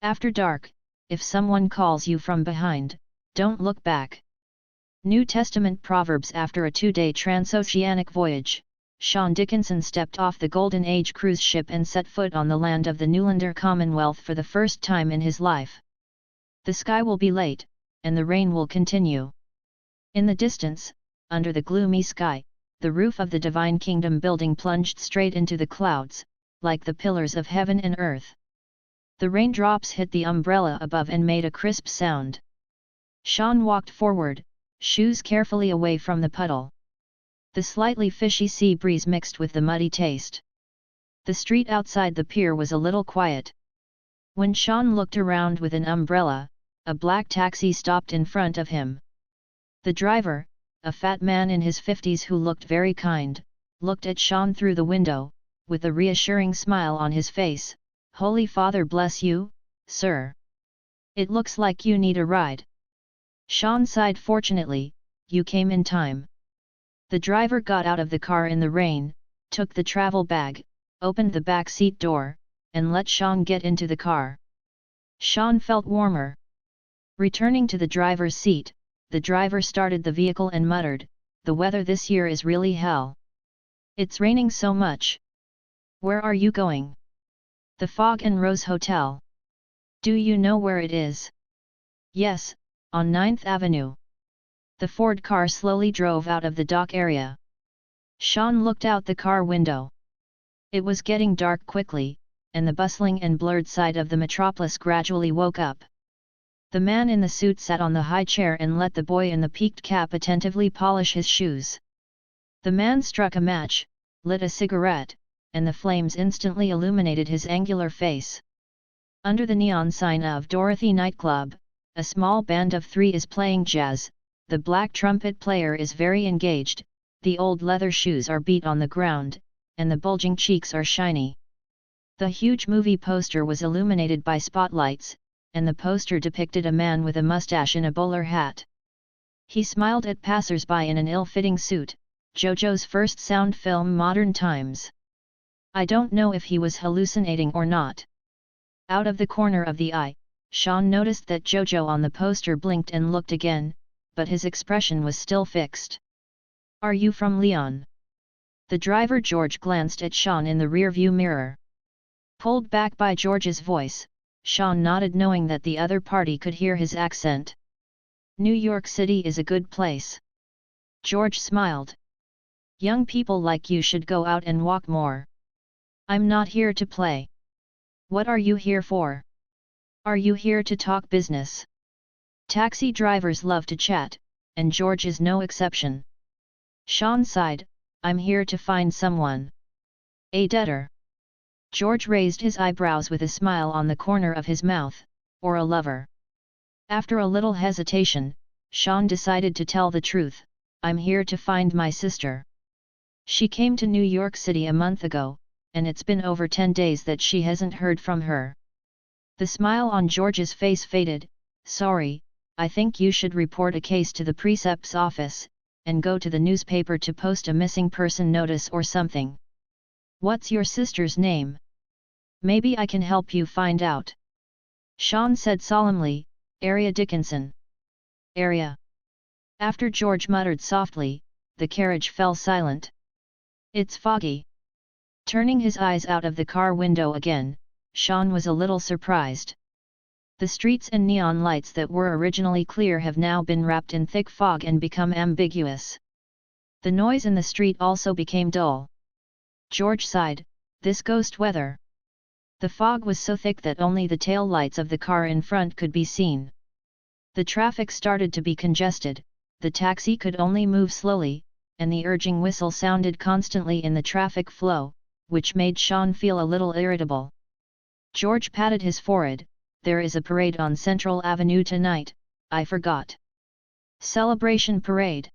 After dark, if someone calls you from behind, don't look back. New Testament Proverbs. After a 2-day transoceanic voyage, Sean Dickinson stepped off the Golden Age cruise ship and set foot on the land of the Newlander Commonwealth for the first time in his life. The sky will be late, and the rain will continue. In the distance, under the gloomy sky, the roof of the Divine Kingdom building plunged straight into the clouds, like the pillars of heaven and earth. The raindrops hit the umbrella above and made a crisp sound. Sean walked forward, shoes carefully away from the puddle. The slightly fishy sea breeze mixed with the muddy taste. The street outside the pier was a little quiet. When Sean looked around with an umbrella, a black taxi stopped in front of him. The driver, a fat man in his 50s who looked very kind, looked at Sean through the window, with a reassuring smile on his face. "Holy Father bless you, sir. It looks like you need a ride." Sean sighed. "Fortunately, you came in time." The driver got out of the car in the rain, took the travel bag, opened the back seat door, and let Sean get into the car. Sean felt warmer. Returning to the driver's seat, the driver started the vehicle and muttered, "The weather this year is really hell. It's raining so much." "Where are you going?" "The Fog and Rose Hotel." "Do you know where it is?" "Yes, on 9th Avenue. The Ford car slowly drove out of the dock area. Sean looked out the car window. It was getting dark quickly, and the bustling and blurred side of the metropolis gradually woke up. The man in the suit sat on the high chair and let the boy in the peaked cap attentively polish his shoes. The man struck a match, lit a cigarette, and the flames instantly illuminated his angular face. Under the neon sign of Dorothy Nightclub, a small band of 3 is playing jazz. The black trumpet player is very engaged, the old leather shoes are beat on the ground, and the bulging cheeks are shiny. The huge movie poster was illuminated by spotlights, and the poster depicted a man with a mustache in a bowler hat. He smiled at passers-by in an ill-fitting suit. JoJo's first sound film Modern Times. I don't know if he was hallucinating or not. Out of the corner of the eye, Sean noticed that JoJo on the poster blinked and looked again, but his expression was still fixed. "Are you from Leon?" The driver George glanced at Sean in the rearview mirror. Pulled back by George's voice, Sean nodded knowing that the other party could hear his accent. "New York City is a good place." George smiled. "Young people like you should go out and walk more." "I'm not here to play." "What are you here for?" "Are you here to talk business?" Taxi drivers love to chat, and George is no exception. Sean sighed, "I'm here to find someone." "A debtor?" George raised his eyebrows with a smile on the corner of his mouth. "Or a lover?" After a little hesitation, Sean decided to tell the truth. "I'm here to find my sister. She came to New York City a month ago, and it's been over 10 days that she hasn't heard from her." The smile on George's face faded. "Sorry, I think you should report a case to the precept's office, and go to the newspaper to post a missing person notice or something." "What's your sister's name?" "Maybe I can help you find out." Sean said solemnly, "Aria Dickinson." "Aria." After George muttered softly, the carriage fell silent. "It's foggy." Turning his eyes out of the car window again, Sean was a little surprised. The streets and neon lights that were originally clear have now been wrapped in thick fog and become ambiguous. The noise in the street also became dull. George sighed, "This ghost weather." The fog was so thick that only the tail lights of the car in front could be seen. The traffic started to be congested, the taxi could only move slowly, and the urging whistle sounded constantly in the traffic flow, which made Sean feel a little irritable. George patted his forehead. "There is a parade on Central Avenue tonight, I forgot." "Celebration parade?"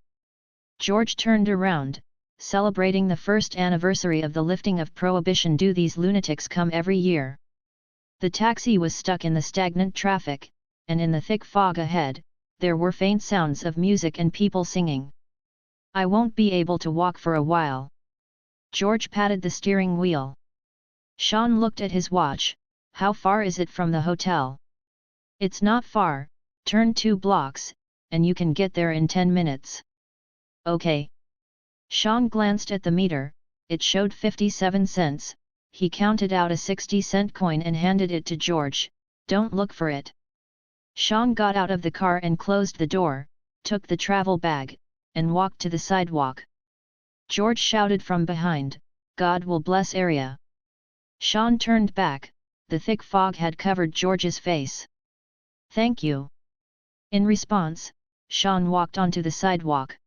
George turned around. "Celebrating the first anniversary of the lifting of prohibition. Do these lunatics come every year?" The taxi was stuck in the stagnant traffic, and in the thick fog ahead, there were faint sounds of music and people singing. "I won't be able to walk for a while." George patted the steering wheel. Sean looked at his watch. How far is it from the hotel? It's not far, turn 2 blocks, and you can get there in 10 minutes. Okay. Sean glanced at the meter, it showed 57 cents, he counted out a 60-cent coin and handed it to George. Don't look for it. Sean got out of the car and closed the door, took the travel bag, and walked to the sidewalk. George shouted from behind, God will bless area. Sean turned back, the thick fog had covered George's face. Thank you. In response, Sean walked onto the sidewalk.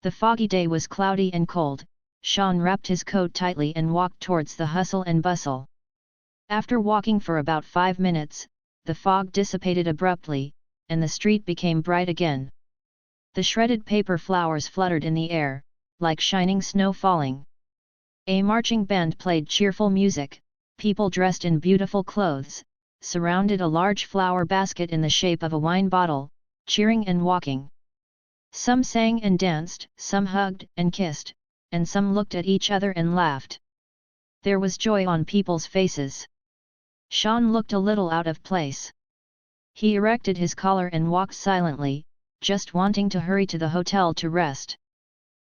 The foggy day was cloudy and cold, Sean wrapped his coat tightly and walked towards the hustle and bustle. After walking for about 5 minutes, the fog dissipated abruptly, and the street became bright again. The shredded paper flowers fluttered in the air, like shining snow falling. A marching band played cheerful music, people dressed in beautiful clothes, surrounded a large flower basket in the shape of a wine bottle, cheering and walking. Some sang and danced, some hugged and kissed, and some looked at each other and laughed. There was joy on people's faces. Sean looked a little out of place. He erected his collar and walked silently, just wanting to hurry to the hotel to rest.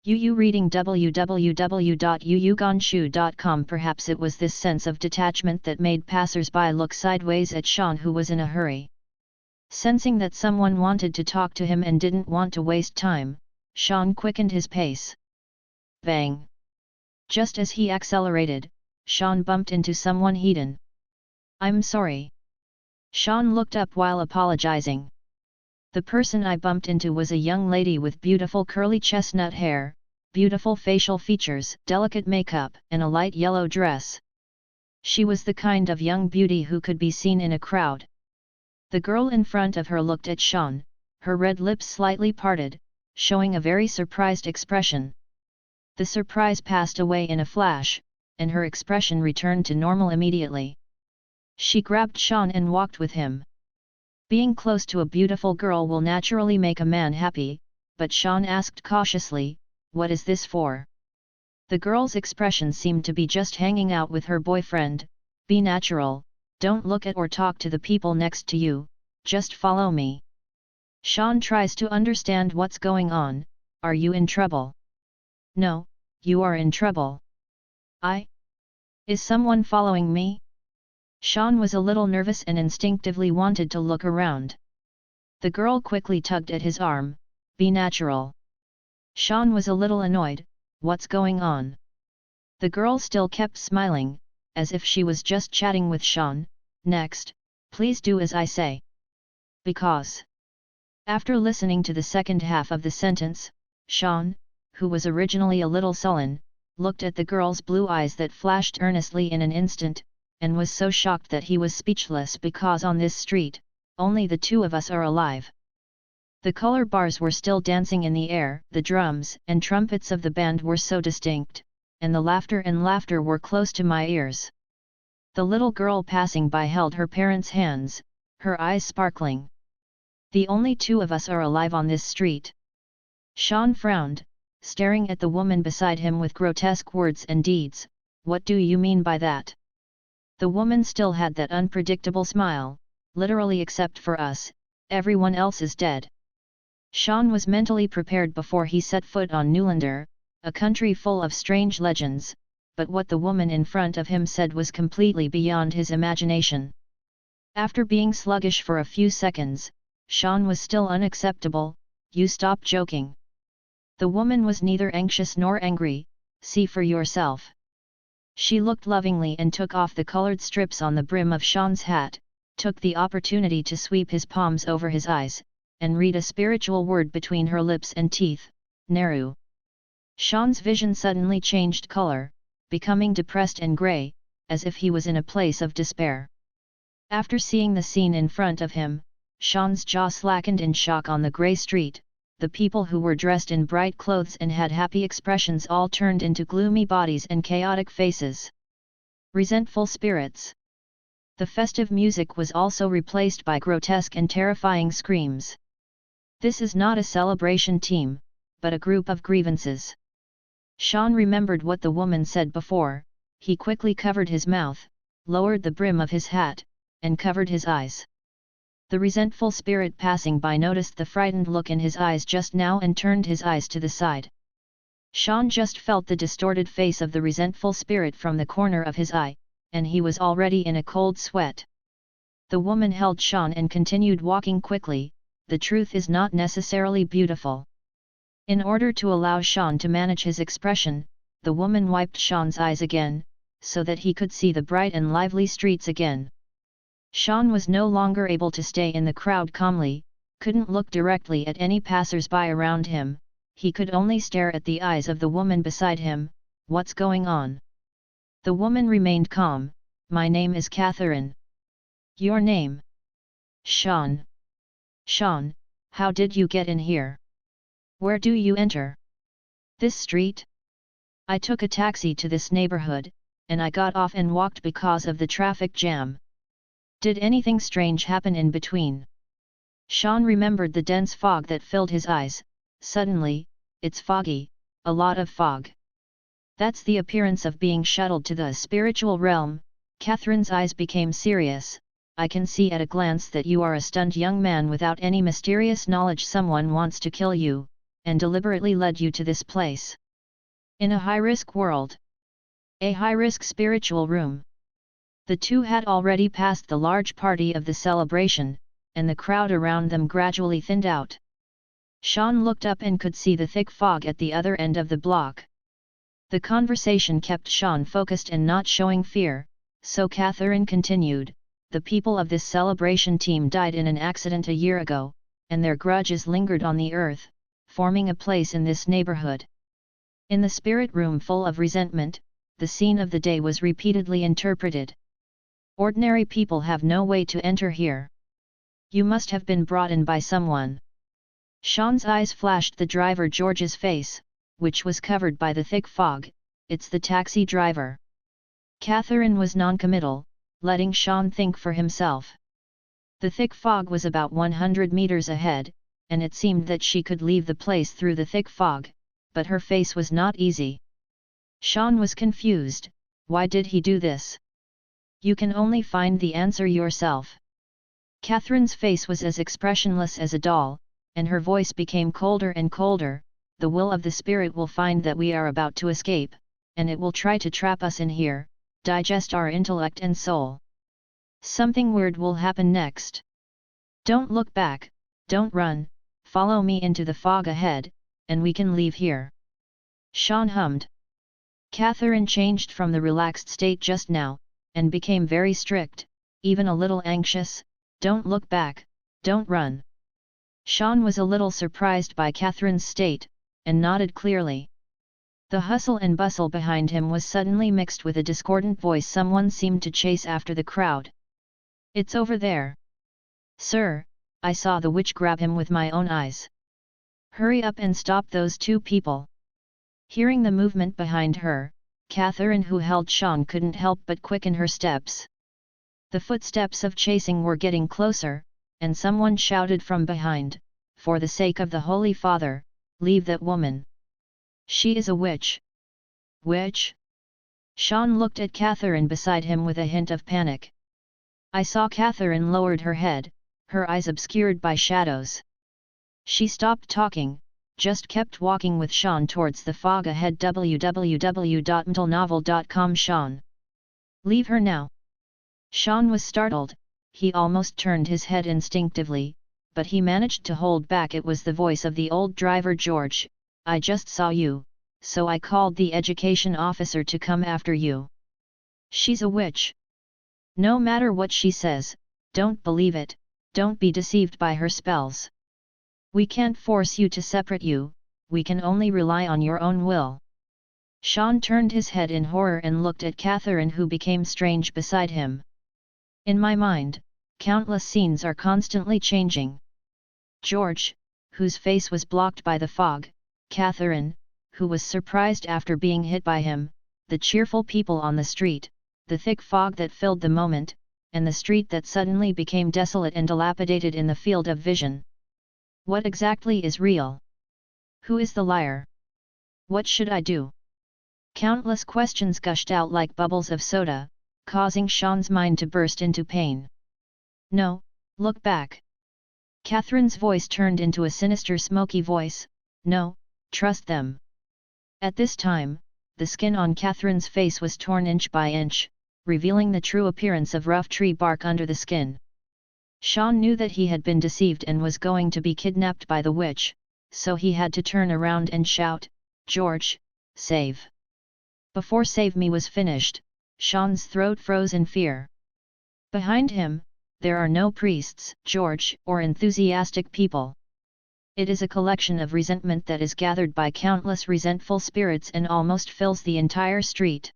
Reading www.yuyuganshu.com. Perhaps it was this sense of detachment that made passers-by look sideways at Sean, who was in a hurry. Sensing that someone wanted to talk to him and didn't want to waste time, Sean quickened his pace. Bang! Just as he accelerated, Sean bumped into someone hidden. I'm sorry. Sean looked up while apologizing. The person I bumped into was a young lady with beautiful curly chestnut hair, beautiful facial features, delicate makeup, and a light yellow dress. She was the kind of young beauty who could be seen in a crowd. The girl in front of her looked at Sean, her red lips slightly parted, showing a very surprised expression. The surprise passed away in a flash, and her expression returned to normal immediately. She grabbed Sean and walked with him. Being close to a beautiful girl will naturally make a man happy, but Sean asked cautiously, "What is this for?" The girl's expression seemed to be just hanging out with her boyfriend. Be natural, don't look at or talk to the people next to you, just follow me. Sean tries to understand what's going on. Are you in trouble? No, you are in trouble. Is someone following me? Sean was a little nervous and instinctively wanted to look around. The girl quickly tugged at his arm. Be natural. Sean was a little annoyed. What's going on? The girl still kept smiling, as if she was just chatting with Sean. Next, please do as I say. Because. After listening to the second half of the sentence, Sean, who was originally a little sullen, looked at the girl's blue eyes that flashed earnestly in an instant, and was so shocked that he was speechless, because on this street, only the two of us are alive. The color bars were still dancing in the air, the drums and trumpets of the band were so distinct, and the laughter were close to my ears. The little girl passing by held her parents' hands, her eyes sparkling. The only two of us are alive on this street. Sean frowned, staring at the woman beside him with grotesque words and deeds. What do you mean by that? The woman still had that unpredictable smile. Literally, except for us, everyone else is dead. Sean was mentally prepared before he set foot on Newlander, a country full of strange legends, but what the woman in front of him said was completely beyond his imagination. After being sluggish for a few seconds, Sean was still unacceptable. You stop joking. The woman was neither anxious nor angry. See for yourself. She looked lovingly and took off the colored strips on the brim of Sean's hat, took the opportunity to sweep his palms over his eyes, and read a spiritual word between her lips and teeth, Neru. Sean's vision suddenly changed color, becoming depressed and grey, as if he was in a place of despair. After seeing the scene in front of him, Sean's jaw slackened in shock. On the grey street, the people who were dressed in bright clothes and had happy expressions all turned into gloomy bodies and chaotic faces. Resentful spirits. The festive music was also replaced by grotesque and terrifying screams. This is not a celebration team, but a group of grievances. Sean remembered what the woman said before. He quickly covered his mouth, lowered the brim of his hat, and covered his eyes. The resentful spirit passing by noticed the frightened look in his eyes just now and turned his eyes to the side. Sean just felt the distorted face of the resentful spirit from the corner of his eye, and he was already in a cold sweat. The woman held Sean and continued walking quickly. The truth is not necessarily beautiful. In order to allow Sean to manage his expression, the woman wiped Sean's eyes again, so that he could see the bright and lively streets again. Sean was no longer able to stay in the crowd calmly, couldn't look directly at any passers-by around him, he could only stare at the eyes of the woman beside him. What's going on? The woman remained calm. My name is Catherine. Your name? Sean. Sean, how did you get in here? Where do you enter? This street? I took a taxi to this neighborhood, and I got off and walked because of the traffic jam. Did anything strange happen in between? Sean remembered the dense fog that filled his eyes. Suddenly, it's foggy, a lot of fog. That's the appearance of being shuttled to the spiritual realm. Catherine's eyes became serious. I can see at a glance that you are a stunned young man without any mysterious knowledge. Someone wants to kill you, and deliberately led you to this place. In a high-risk world. A high-risk spiritual room. The two had already passed the large party of the celebration, and the crowd around them gradually thinned out. Sean looked up and could see the thick fog at the other end of the block. The conversation kept Sean focused and not showing fear, so Catherine continued, the people of this celebration team died in an accident a year ago, and their grudges lingered on the earth, forming a place in this neighborhood. In the spirit room full of resentment, the scene of the day was repeatedly interpreted. Ordinary people have no way to enter here. You must have been brought in by someone. Sean's eyes flashed the driver George's face, which was covered by the thick fog. It's the taxi driver. Catherine was non-committal, letting Sean think for himself. The thick fog was about 100 meters ahead, and it seemed that she could leave the place through the thick fog, but her face was not easy. Sean was confused. Why did he do this? You can only find the answer yourself. Catherine's face was as expressionless as a doll, and her voice became colder and colder. The will of the spirit will find that we are about to escape, and it will try to trap us in here, digest our intellect and soul. Something weird will happen next. Don't look back, don't run, follow me into the fog ahead, and we can leave here. Sean hummed. Catherine changed from the relaxed state just now, and became very strict, even a little anxious. Don't look back, don't run. Sean was a little surprised by Catherine's state, and nodded clearly. The hustle and bustle behind him was suddenly mixed with a discordant voice. Someone seemed to chase after the crowd. It's over there. Sir, I saw the witch grab him with my own eyes. Hurry up and stop those two people. Hearing the movement behind her, Catherine, who held Sean, couldn't help but quicken her steps. The footsteps of chasing were getting closer, and someone shouted from behind, for the sake of the Holy Father, leave that woman. She is a witch. Witch? Sean looked at Catherine beside him with a hint of panic. I saw Catherine lowered her head, her eyes obscured by shadows. She stopped talking, just kept walking with Sean towards the fog ahead. www.mentalnovel.com. Sean. Leave her now. Sean was startled, he almost turned his head instinctively, but he managed to hold back. It was the voice of the old driver George. I just saw you, so I called the education officer to come after you. She's a witch. No matter what she says, don't believe it, don't be deceived by her spells. We can't force you to separate you, we can only rely on your own will. Sean turned his head in horror and looked at Catherine, who became strange beside him. In my mind, countless scenes are constantly changing. George, whose face was blocked by the fog, Catherine, who was surprised after being hit by him, the cheerful people on the street, the thick fog that filled the moment, and the street that suddenly became desolate and dilapidated in the field of vision. What exactly is real? Who is the liar? What should I do? Countless questions gushed out like bubbles of soda, causing Sean's mind to burst into pain. "No, look back." Catherine's voice turned into a sinister smoky voice, "No, trust them." At this time, the skin on Catherine's face was torn inch by inch, revealing the true appearance of rough tree bark under the skin. Sean knew that he had been deceived and was going to be kidnapped by the witch, so he had to turn around and shout, "George, save!" Before "save me" was finished, Sean's throat froze in fear. Behind him, there are no priests, George, or enthusiastic people. It is a collection of resentment that is gathered by countless resentful spirits and almost fills the entire street.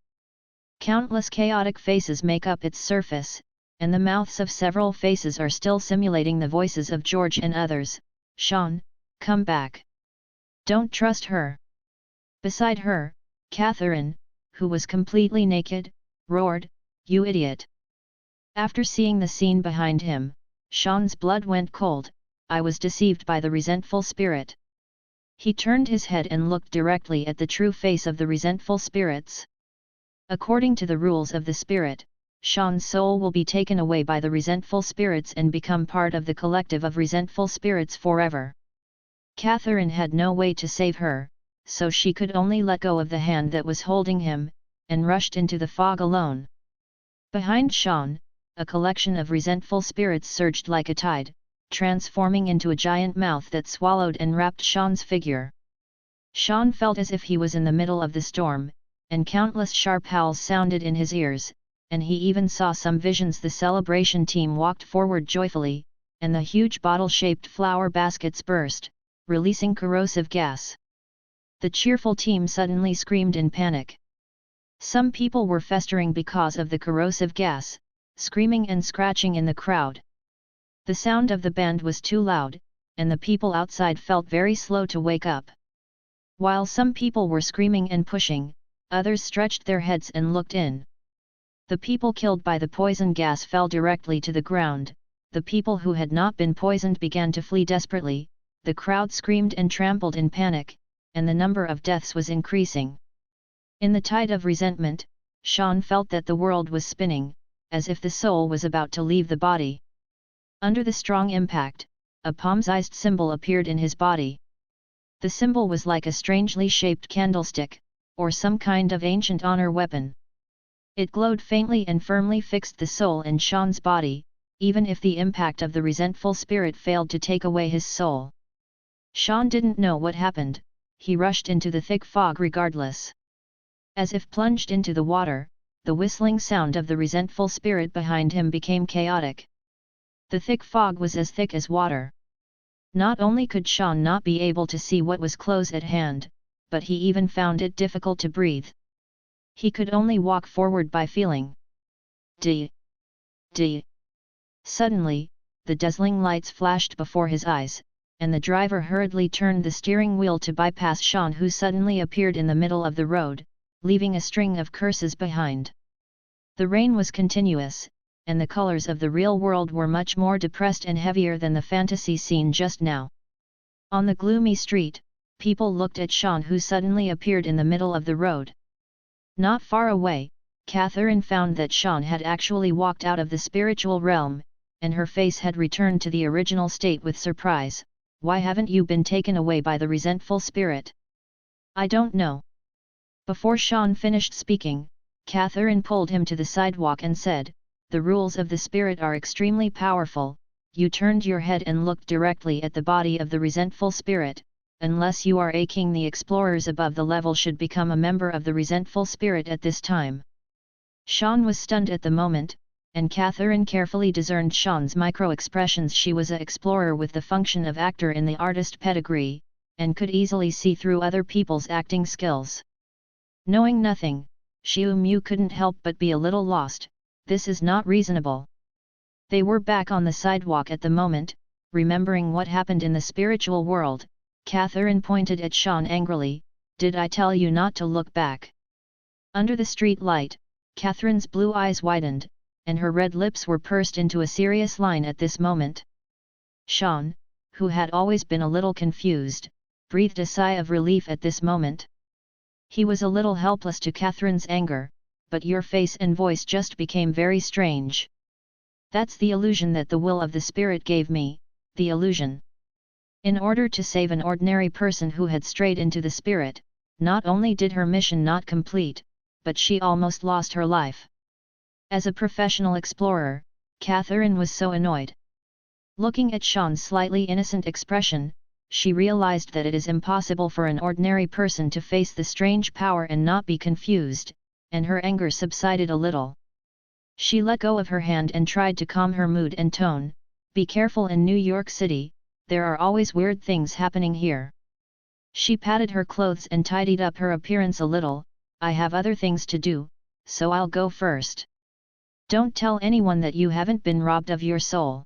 Countless chaotic faces make up its surface, and the mouths of several faces are still simulating the voices of George and others. "Sean, come back. Don't trust her." Beside her, Catherine, who was completely naked, roared, "You idiot!" After seeing the scene behind him, Sean's blood went cold. "I was deceived by the resentful spirit." He turned his head and looked directly at the true face of the resentful spirits. According to the rules of the spirit, Sean's soul will be taken away by the resentful spirits and become part of the collective of resentful spirits forever. Catherine had no way to save her, so she could only let go of the hand that was holding him, and rushed into the fog alone. Behind Sean, a collection of resentful spirits surged like a tide, transforming into a giant mouth that swallowed and wrapped Sean's figure. Sean felt as if he was in the middle of the storm, and countless sharp howls sounded in his ears, and he even saw some visions. The celebration team walked forward joyfully, and the huge bottle-shaped flower baskets burst, releasing corrosive gas. The cheerful team suddenly screamed in panic. Some people were festering because of the corrosive gas, screaming and scratching in the crowd. The sound of the band was too loud, and the people outside felt very slow to wake up. While some people were screaming and pushing, others stretched their heads and looked in. The people killed by the poison gas fell directly to the ground. The people who had not been poisoned began to flee desperately. The crowd screamed and trampled in panic, and the number of deaths was increasing. In the tide of resentment, Sean felt that the world was spinning, as if the soul was about to leave the body. Under the strong impact, a palm-sized symbol appeared in his body. The symbol was like a strangely shaped candlestick, or some kind of ancient honor weapon. It glowed faintly and firmly fixed the soul in Sean's body, even if the impact of the resentful spirit failed to take away his soul. Sean didn't know what happened. He rushed into the thick fog regardless. As if plunged into the water, the whistling sound of the resentful spirit behind him became chaotic. The thick fog was as thick as water. Not only could Sean not be able to see what was close at hand, but he even found it difficult to breathe. He could only walk forward by feeling. D. Suddenly, the dazzling lights flashed before his eyes, and the driver hurriedly turned the steering wheel to bypass Sean, who suddenly appeared in the middle of the road, leaving a string of curses behind. The rain was continuous, and the colors of the real world were much more depressed and heavier than the fantasy scene just now. On the gloomy street, people looked at Sean, who suddenly appeared in the middle of the road. Not far away, Catherine found that Sean had actually walked out of the spiritual realm, and her face had returned to the original state with surprise. "Why haven't you been taken away by the resentful spirit?" "I don't know." Before Sean finished speaking, Catherine pulled him to the sidewalk and said, "The rules of the spirit are extremely powerful." You turned your head and looked directly at the body of the resentful spirit. "Unless you are aching, the explorers above the level should become a member of the resentful spirit at this time." Sean was stunned at the moment, and Catherine carefully discerned Sean's micro-expressions. She was an explorer with the function of actor in the artist pedigree, and could easily see through other people's acting skills. Knowing nothing, Xiu Mu couldn't help but be a little lost. This is not reasonable. They were back on the sidewalk at the moment, remembering what happened in the spiritual world. Catherine pointed at Sean angrily, "Did I tell you not to look back?" Under the street light, Catherine's blue eyes widened, and her red lips were pursed into a serious line at this moment. Sean, who had always been a little confused, breathed a sigh of relief at this moment. He was a little helpless to Catherine's anger, but your face and voice just became very strange. That's the illusion that the will of the spirit gave me, the illusion. In order to save an ordinary person who had strayed into the spirit, not only did her mission not complete, but she almost lost her life. As a professional explorer, Catherine was so annoyed. Looking at Sean's slightly innocent expression, she realized that it is impossible for an ordinary person to face the strange power and not be confused, and her anger subsided a little. She let go of her hand and tried to calm her mood and tone. Be careful in New York City, there are always weird things happening here. She patted her clothes and tidied up her appearance a little. I have other things to do, so I'll go first. Don't tell anyone that you haven't been robbed of your soul.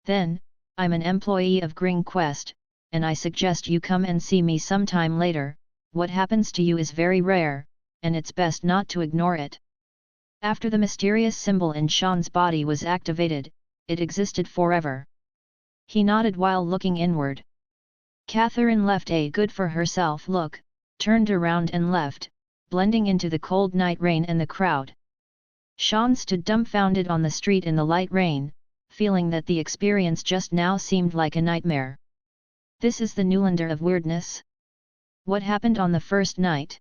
Then, I'm an employee of Gring Quest, and I suggest you come and see me sometime later. What happens to you is very rare, and it's best not to ignore it. After the mysterious symbol in Sean's body was activated, it existed forever. He nodded while looking inward. Catherine left a good-for-herself look, turned around and left, blending into the cold night rain and the crowd. Sean stood dumbfounded on the street in the light rain, feeling that the experience just now seemed like a nightmare. This is the Newlander of weirdness? What happened on the first night?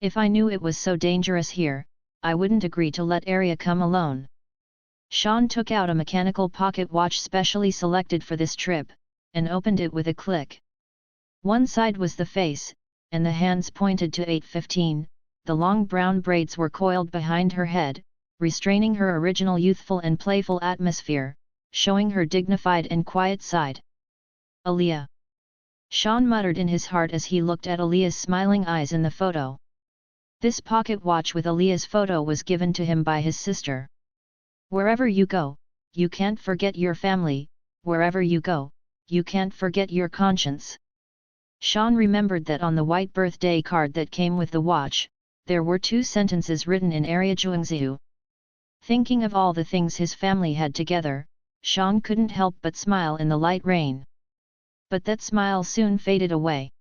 If I knew it was so dangerous here, I wouldn't agree to let Arya come alone. Sean took out a mechanical pocket watch specially selected for this trip, and opened it with a click. One side was the face, and the hands pointed to 8:15, the long brown braids were coiled behind her head, restraining her original youthful and playful atmosphere, showing her dignified and quiet side. Aaliyah. Sean muttered in his heart as he looked at Aaliyah's smiling eyes in the photo. This pocket watch with Aaliyah's photo was given to him by his sister. Wherever you go, you can't forget your family, wherever you go, you can't forget your conscience. Sean remembered that on the white birthday card that came with the watch, there were 2 sentences written in Arya Zhuangziu. Thinking of all the things his family had together, Sean couldn't help but smile in the light rain. But that smile soon faded away.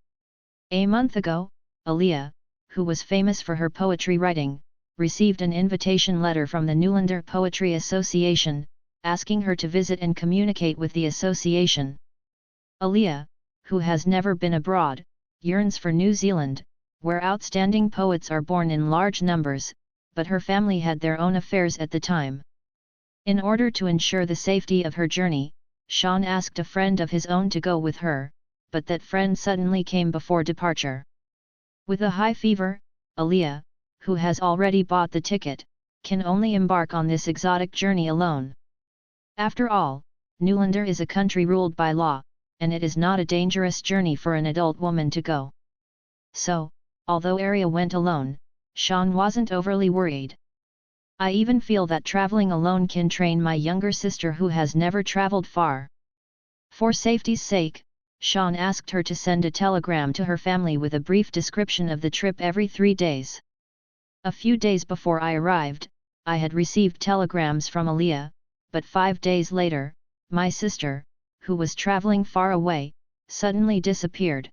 A month ago, Aaliyah, who was famous for her poetry writing, received an invitation letter from the Newlander Poetry Association, asking her to visit and communicate with the association. Aaliyah, who has never been abroad, yearns for New Zealand, where outstanding poets are born in large numbers, but her family had their own affairs at the time. In order to ensure the safety of her journey, Sean asked a friend of his own to go with her, but that friend suddenly came before departure. With a high fever, Aaliyah, who has already bought the ticket, can only embark on this exotic journey alone. After all, Newlander is a country ruled by law, and it is not a dangerous journey for an adult woman to go. So, although Arya went alone, Sean wasn't overly worried. I even feel that traveling alone can train my younger sister who has never traveled far. For safety's sake, Sean asked her to send a telegram to her family with a brief description of the trip every 3 days. A few days before I arrived, I had received telegrams from Aaliyah, but 5 days later, my sister, who was traveling far away, suddenly disappeared.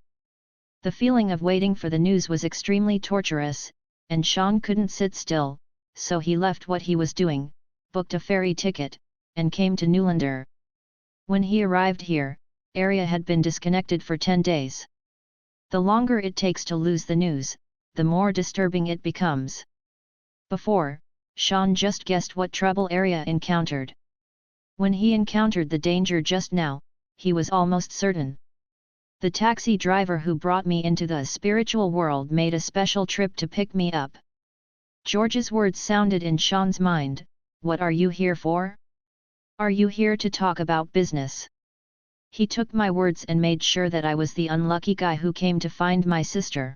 The feeling of waiting for the news was extremely torturous, and Sean couldn't sit still, so he left what he was doing, booked a ferry ticket, and came to Newlander. When he arrived here, Arya had been disconnected for 10 days. The longer it takes to lose the news, the more disturbing it becomes. Before, Sean just guessed what trouble Arya encountered. When he encountered the danger just now, he was almost certain. The taxi driver who brought me into the spiritual world made a special trip to pick me up. George's words sounded in Sean's mind, "What are you here for? Are you here to talk about business?" He took my words and made sure that I was the unlucky guy who came to find my sister.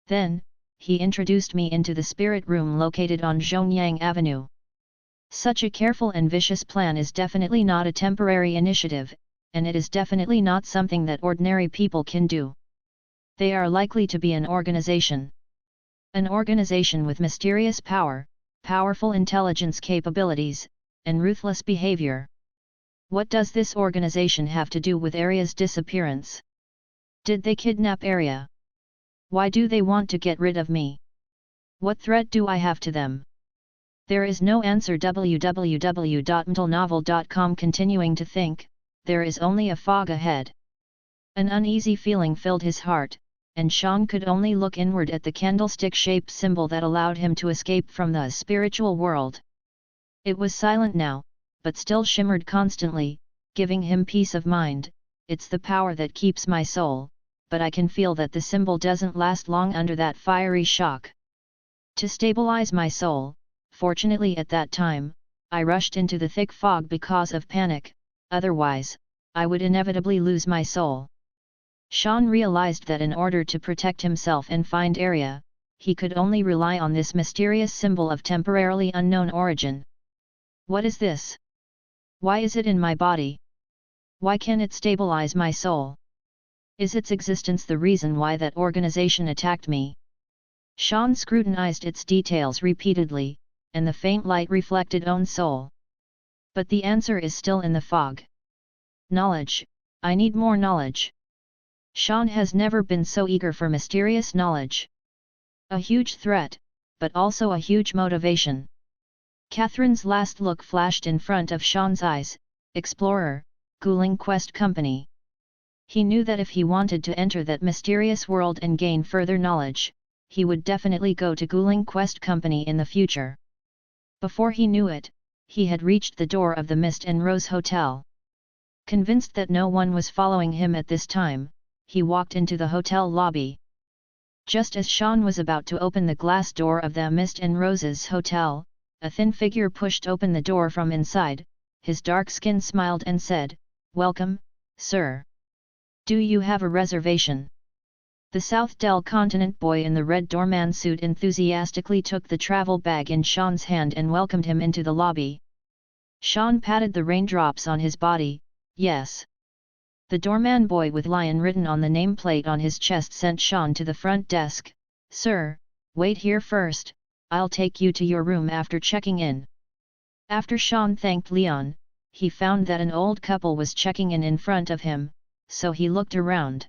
Then, he introduced me into the spirit room located on Zhongyang Avenue. Such a careful and vicious plan is definitely not a temporary initiative, and it is definitely not something that ordinary people can do. They are likely to be an organization. An organization with mysterious power, powerful intelligence capabilities, and ruthless behavior. What does this organization have to do with Arya's disappearance? Did they kidnap Arya? Why do they want to get rid of me? What threat do I have to them? There is no answer. www.mtlnovel.com. Continuing to think, there is only a fog ahead. An uneasy feeling filled his heart, and Sean could only look inward at the candlestick-shaped symbol that allowed him to escape from the spiritual world. It was silent now, but still shimmered constantly, giving him peace of mind. It's the power that keeps my soul, but I can feel that the symbol doesn't last long under that fiery shock. To stabilize my soul, fortunately at that time, I rushed into the thick fog because of panic, otherwise, I would inevitably lose my soul. Sean realized that in order to protect himself and find area, he could only rely on this mysterious symbol of temporarily unknown origin. What is this? Why is it in my body? Why can it stabilize my soul? Is its existence the reason why that organization attacked me? Sean scrutinized its details repeatedly, and the faint light reflected own soul. But the answer is still in the fog. Knowledge, I need more knowledge. Sean has never been so eager for mysterious knowledge. A huge threat, but also a huge motivation. Catherine's last look flashed in front of Sean's eyes, explorer, Guling Quest Company. He knew that if he wanted to enter that mysterious world and gain further knowledge, he would definitely go to Guling Quest Company in the future. Before he knew it, he had reached the door of the Mist and Rose Hotel. Convinced that no one was following him at this time, he walked into the hotel lobby. Just as Sean was about to open the glass door of the Mist and Roses Hotel, a thin figure pushed open the door from inside. His dark skin smiled and said, "Welcome, sir. Do you have a reservation?" The South Del Continent boy in the red doorman suit enthusiastically took the travel bag in Sean's hand and welcomed him into the lobby. Sean patted the raindrops on his body. "Yes." The doorman boy with lion written on the nameplate on his chest sent Sean to the front desk. "Sir, wait here first, I'll take you to your room after checking in." After Sean thanked Leon, he found that an old couple was checking in front of him, so he looked around.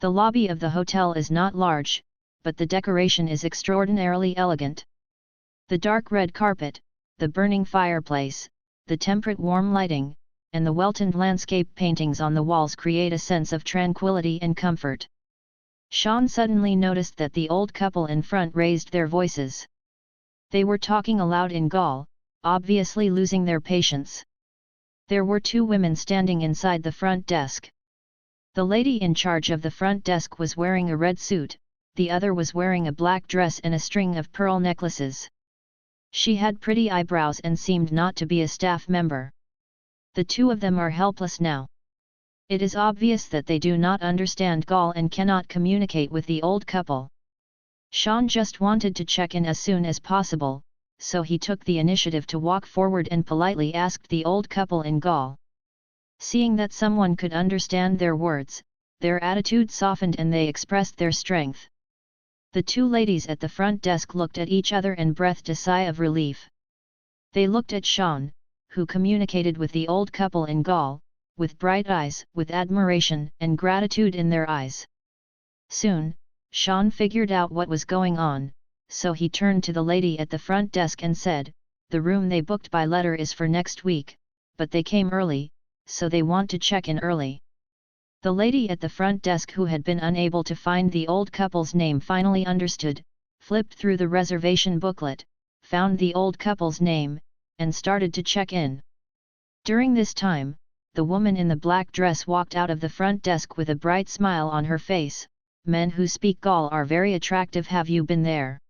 The lobby of the hotel is not large, but the decoration is extraordinarily elegant. The dark red carpet, the burning fireplace, the temperate warm lighting, and the well-toned landscape paintings on the walls create a sense of tranquility and comfort. Sean suddenly noticed that the old couple in front raised their voices. They were talking aloud in Gaul, obviously losing their patience. There were two women standing inside the front desk. The lady in charge of the front desk was wearing a red suit, the other was wearing a black dress and a string of pearl necklaces. She had pretty eyebrows and seemed not to be a staff member. The two of them are helpless now. It is obvious that they do not understand Gaul and cannot communicate with the old couple. Sean just wanted to check in as soon as possible, so he took the initiative to walk forward and politely asked the old couple in Gaul. Seeing that someone could understand their words, their attitude softened and they expressed their strength. The two ladies at the front desk looked at each other and breathed a sigh of relief. They looked at Sean, who communicated with the old couple in Gaul, with bright eyes, with admiration and gratitude in their eyes. Soon, Sean figured out what was going on, so he turned to the lady at the front desk and said, "The room they booked by letter is for next week, but they came early, so they want to check in early." The lady at the front desk who had been unable to find the old couple's name finally understood, flipped through the reservation booklet, found the old couple's name, and started to check in. During this time, the woman in the black dress walked out of the front desk with a bright smile on her face. "Men who speak Gaul are very attractive. Have you been there?"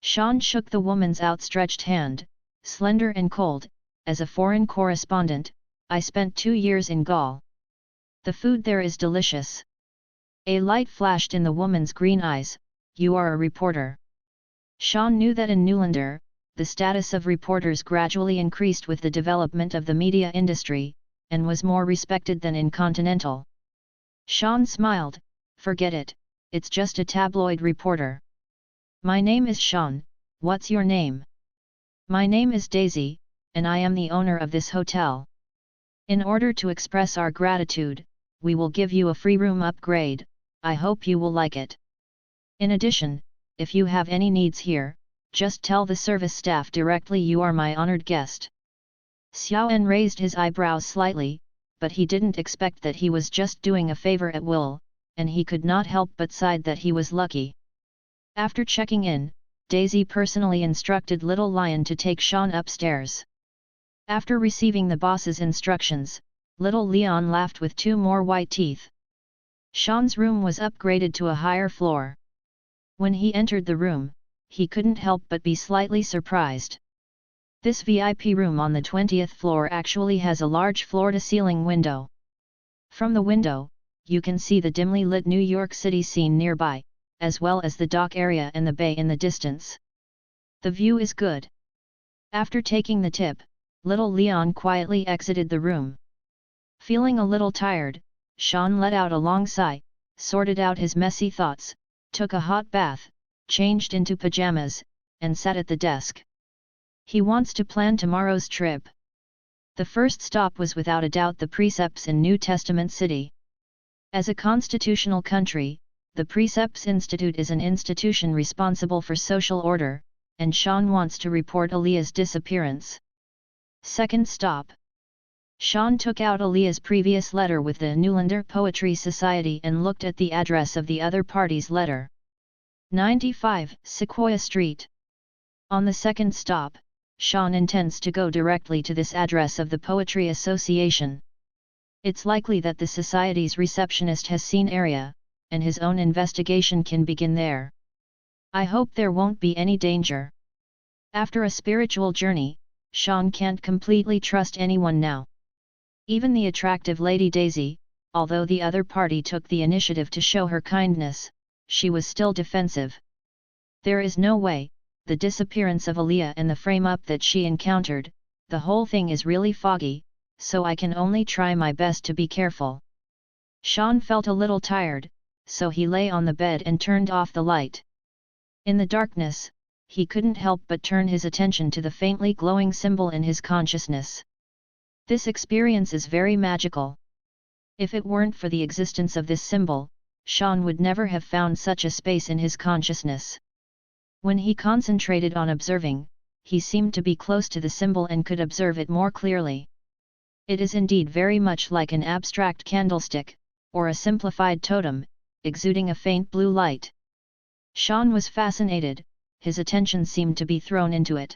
Sean shook the woman's outstretched hand, slender and cold. "As a foreign correspondent, I spent 2 years in Gaul. The food there is delicious." A light flashed in the woman's green eyes. "You are a reporter." Sean knew that in Newlander, the status of reporters gradually increased with the development of the media industry, and was more respected than in Continental. Sean smiled. "Forget it, it's just a tabloid reporter." "My name is Sean, what's your name?" "My name is Daisy, and I am the owner of this hotel. In order to express our gratitude, we will give you a free room upgrade. I hope you will like it. In addition, if you have any needs here, just tell the service staff directly you are my honored guest. Xiaoan raised his eyebrows slightly, but he didn't expect that he was just doing a favor at will, and he could not help but sighed that he was lucky. After checking in, Daisy personally instructed Little Lion to take Sean upstairs. After receiving the boss's instructions, Little Leon laughed with 2 more white teeth. Sean's room was upgraded to a higher floor. When he entered the room, he couldn't help but be slightly surprised. This VIP room on the 20th floor actually has a large floor-to-ceiling window. From the window, you can see the dimly lit New York City scene nearby, as well as the dock area and the bay in the distance. The view is good. After taking the tip, Little Leon quietly exited the room. Feeling a little tired, Sean let out a long sigh, sorted out his messy thoughts, took a hot bath, changed into pajamas, and sat at the desk. He wants to plan tomorrow's trip. The first stop was without a doubt the Precepts in New Testament City. As a constitutional country, the Precepts Institute is an institution responsible for social order, and Sean wants to report Aaliyah's disappearance. Second stop. Sean took out Aaliyah's previous letter with the Newlander Poetry Society and looked at the address of the other party's letter. 95 Sequoia Street. On the second stop, Sean intends to go directly to this address of the Poetry Association. It's likely that the society's receptionist has seen area, and his own investigation can begin there. I hope there won't be any danger. After a spiritual journey, Sean can't completely trust anyone now. Even the attractive Lady Daisy, although the other party took the initiative to show her kindness, she was still defensive. There is no way. The disappearance of Aaliyah and the frame-up that she encountered, the whole thing is really foggy, so I can only try my best to be careful. Sean felt a little tired, so he lay on the bed and turned off the light. In the darkness, he couldn't help but turn his attention to the faintly glowing symbol in his consciousness. This experience is very magical. If it weren't for the existence of this symbol, Sean would never have found such a space in his consciousness. When he concentrated on observing, he seemed to be close to the symbol and could observe it more clearly. It is indeed very much like an abstract candlestick, or a simplified totem, exuding a faint blue light. Sean was fascinated, his attention seemed to be thrown into it.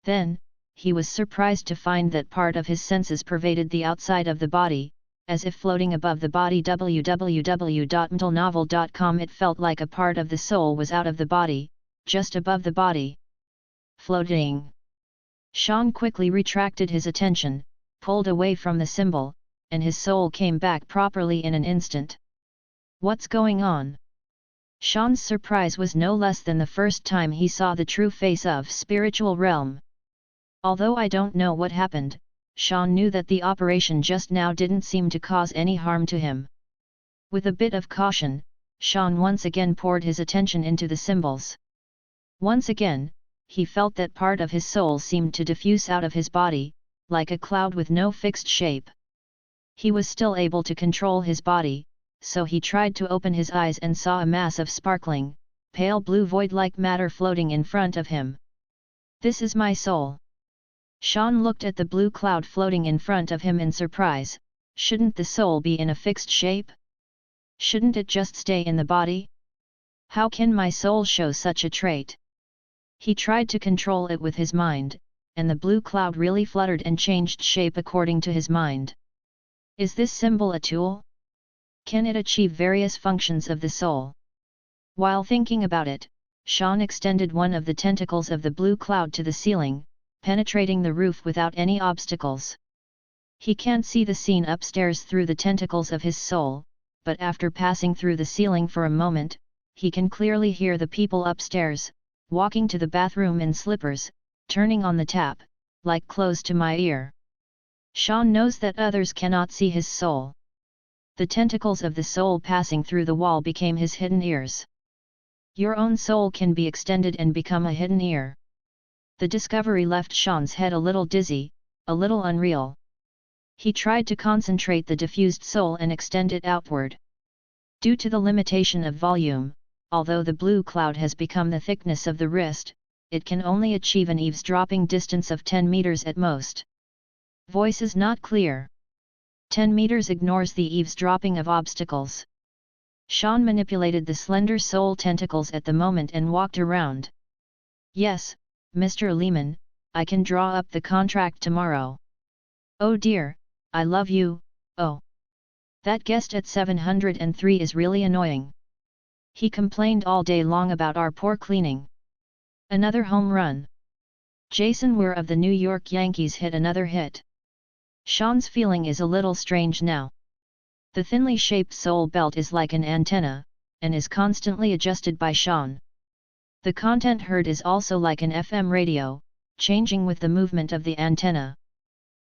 Then, he was surprised to find that part of his senses pervaded the outside of the body, as if floating above the body. www.mentalnovel.com. It felt like a part of the soul was out of the body, just above the body. Floating. Sean quickly retracted his attention, pulled away from the symbol, and his soul came back properly in an instant. What's going on? Sean's surprise was no less than the first time he saw the true face of spiritual realm. Although I don't know what happened, Sean knew that the operation just now didn't seem to cause any harm to him. With a bit of caution, Sean once again poured his attention into the symbols. Once again, he felt that part of his soul seemed to diffuse out of his body, like a cloud with no fixed shape. He was still able to control his body, so he tried to open his eyes and saw a mass of sparkling, pale blue void-like matter floating in front of him. This is my soul. Sean looked at the blue cloud floating in front of him in surprise. Shouldn't the soul be in a fixed shape? Shouldn't it just stay in the body? How can my soul show such a trait? He tried to control it with his mind, and the blue cloud really fluttered and changed shape according to his mind. Is this symbol a tool? Can it achieve various functions of the soul? While thinking about it, Sean extended one of the tentacles of the blue cloud to the ceiling, penetrating the roof without any obstacles. He can't see the scene upstairs through the tentacles of his soul, but after passing through the ceiling for a moment, he can clearly hear the people upstairs, walking to the bathroom in slippers, turning on the tap, like close to my ear. Sean knows that others cannot see his soul. The tentacles of the soul passing through the wall became his hidden ears. Your own soul can be extended and become a hidden ear. The discovery left Sean's head a little dizzy, a little unreal. He tried to concentrate the diffused soul and extend it outward. Due to the limitation of volume, although the blue cloud has become the thickness of the wrist, it can only achieve an eavesdropping distance of 10 meters at most. Voice is not clear. 10 meters ignores the eavesdropping of obstacles. Sean manipulated the slender soul tentacles at the moment and walked around. Yes, Mr. Lehman, I can draw up the contract tomorrow. Oh dear, I love you, oh. That guest at 703 is really annoying. He complained all day long about our poor cleaning. Another home run. Jason Ware of the New York Yankees hit another hit. Sean's feeling is a little strange now. The thinly shaped soul belt is like an antenna, and is constantly adjusted by Sean. The content heard is also like an FM radio, changing with the movement of the antenna.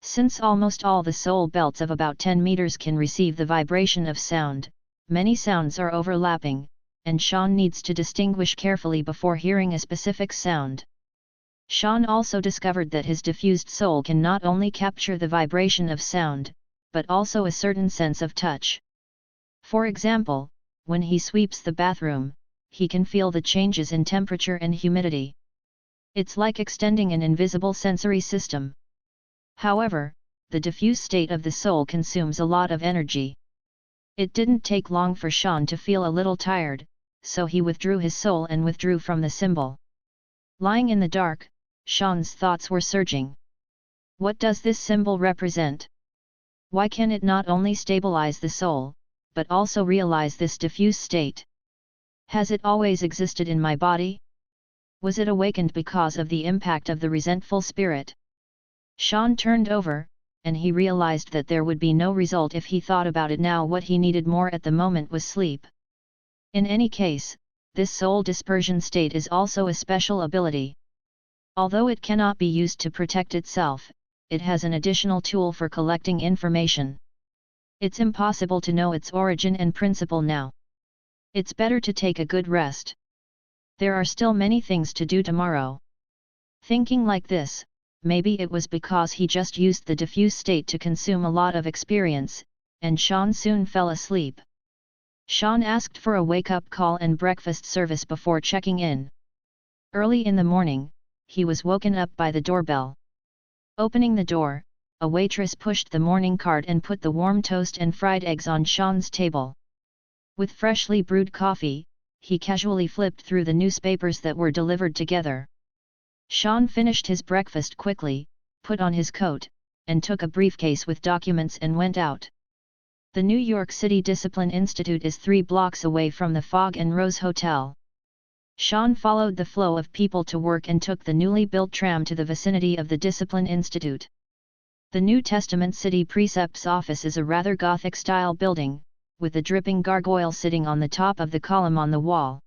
Since almost all the soul belts of about 10 meters can receive the vibration of sound, many sounds are overlapping, and Sean needs to distinguish carefully before hearing a specific sound. Sean also discovered that his diffused soul can not only capture the vibration of sound, but also a certain sense of touch. For example, when he sweeps the bathroom, he can feel the changes in temperature and humidity. It's like extending an invisible sensory system. However, the diffuse state of the soul consumes a lot of energy. It didn't take long for Sean to feel a little tired, so he withdrew his soul and withdrew from the symbol. Lying in the dark, Sean's thoughts were surging. What does this symbol represent? Why can it not only stabilize the soul, but also realize this diffuse state? Has it always existed in my body? Was it awakened because of the impact of the resentful spirit? Sean turned over, and he realized that there would be no result if he thought about it now. What he needed more at the moment was sleep. In any case, this soul dispersion state is also a special ability. Although it cannot be used to protect itself, it has an additional tool for collecting information. It's impossible to know its origin and principle now. It's better to take a good rest. There are still many things to do tomorrow. Thinking like this, maybe it was because he just used the diffuse state to consume a lot of experience, and Sean soon fell asleep. Sean asked for a wake-up call and breakfast service before checking in. Early in the morning, he was woken up by the doorbell. Opening the door, a waitress pushed the morning cart and put the warm toast and fried eggs on Sean's table. With freshly brewed coffee, he casually flipped through the newspapers that were delivered together. Sean finished his breakfast quickly, put on his coat, and took a briefcase with documents and went out. The New York City Discipline Institute is 3 blocks away from the Fog and Rose Hotel. Sean followed the flow of people to work and took the newly built tram to the vicinity of the Discipline Institute. The New Testament City Precepts office is a rather Gothic-style building, with a dripping gargoyle sitting on the top of the column on the wall.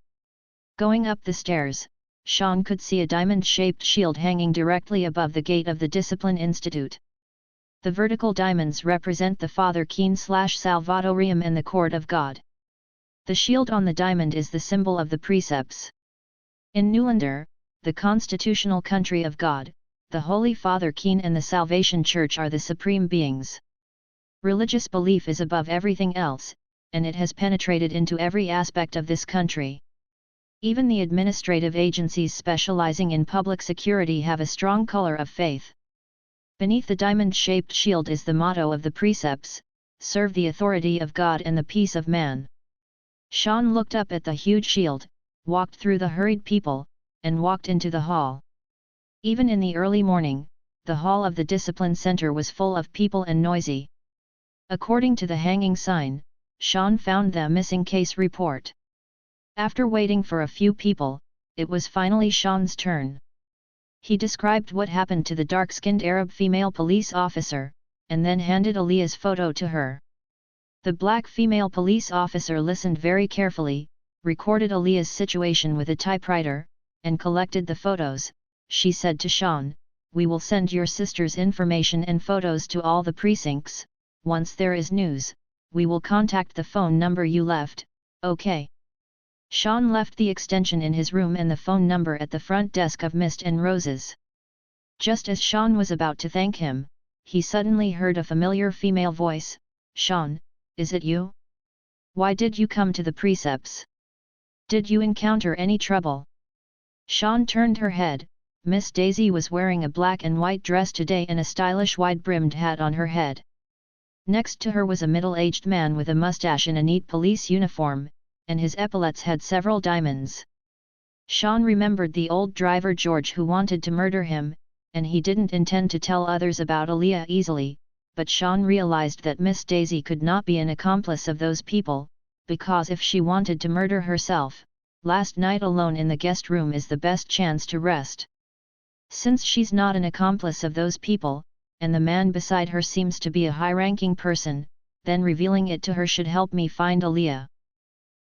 Going up the stairs, Sean could see a diamond-shaped shield hanging directly above the gate of the Discipline Institute. The vertical diamonds represent the Father Keen/Salvatorium and the Court of God. The shield on the diamond is the symbol of the precepts. In Newlander, the constitutional country of God, the Holy Father Keen and the Salvation Church are the supreme beings. Religious belief is above everything else, and it has penetrated into every aspect of this country. Even the administrative agencies specializing in public security have a strong color of faith. Beneath the diamond-shaped shield is the motto of the precepts: serve the authority of God and the peace of man. Sean looked up at the huge shield, walked through the hurried people, and walked into the hall. Even in the early morning, the hall of the Discipline Center was full of people and noisy. According to the hanging sign, Sean found the missing case report. After waiting for a few people, it was finally Sean's turn. He described what happened to the dark-skinned Arab female police officer, and then handed Aaliyah's photo to her. The black female police officer listened very carefully, recorded Aaliyah's situation with a typewriter, and collected the photos. She said to Sean, "We will send your sister's information and photos to all the precincts. Once there is news, we will contact the phone number you left, okay?" Sean left the extension in his room and the phone number at the front desk of Mist and Roses. Just as Sean was about to thank him, he suddenly heard a familiar female voice. "Sean, is it you? Why did you come to the precepts? Did you encounter any trouble? Sean turned her head. Miss Daisy was wearing a black and white dress today and a stylish wide-brimmed hat on her head. Next to her was a middle-aged man with a mustache in a neat police uniform, and his epaulets had several diamonds. Sean remembered the old driver George who wanted to murder him, and he didn't intend to tell others about Aaliyah easily, but Sean realized that Miss Daisy could not be an accomplice of those people, because if she wanted to murder herself, last night alone in the guest room is the best chance to rest. Since she's not an accomplice of those people, and the man beside her seems to be a high-ranking person, then revealing it to her should help me find Aaliyah.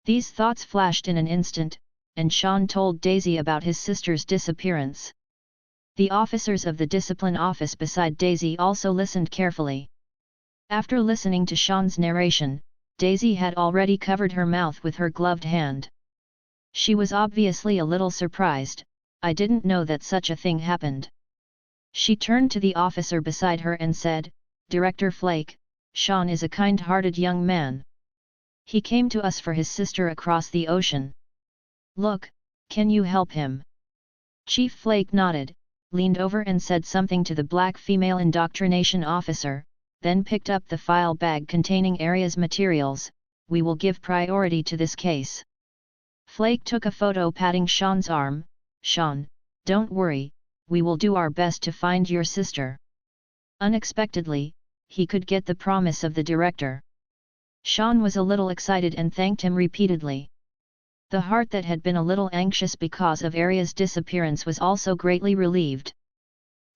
These thoughts flashed in an instant, and Sean told Daisy about his sister's disappearance. The officers of the discipline office beside Daisy also listened carefully. After listening to Sean's narration, Daisy had already covered her mouth with her gloved hand. She was obviously a little surprised. I didn't know that such a thing happened. She turned to the officer beside her and said, Director Flake, Sean is a kind-hearted young man. He came to us for his sister across the ocean. Look, can you help him? Chief Flake nodded, leaned over and said something to the black female indoctrination officer, then picked up the file bag containing Aria's materials. We will give priority to this case. Flake took a photo patting Sean's arm. Sean, don't worry, we will do our best to find your sister. Unexpectedly, he could get the promise of the director. Sean was a little excited and thanked him repeatedly. The heart that had been a little anxious because of Aria's disappearance was also greatly relieved.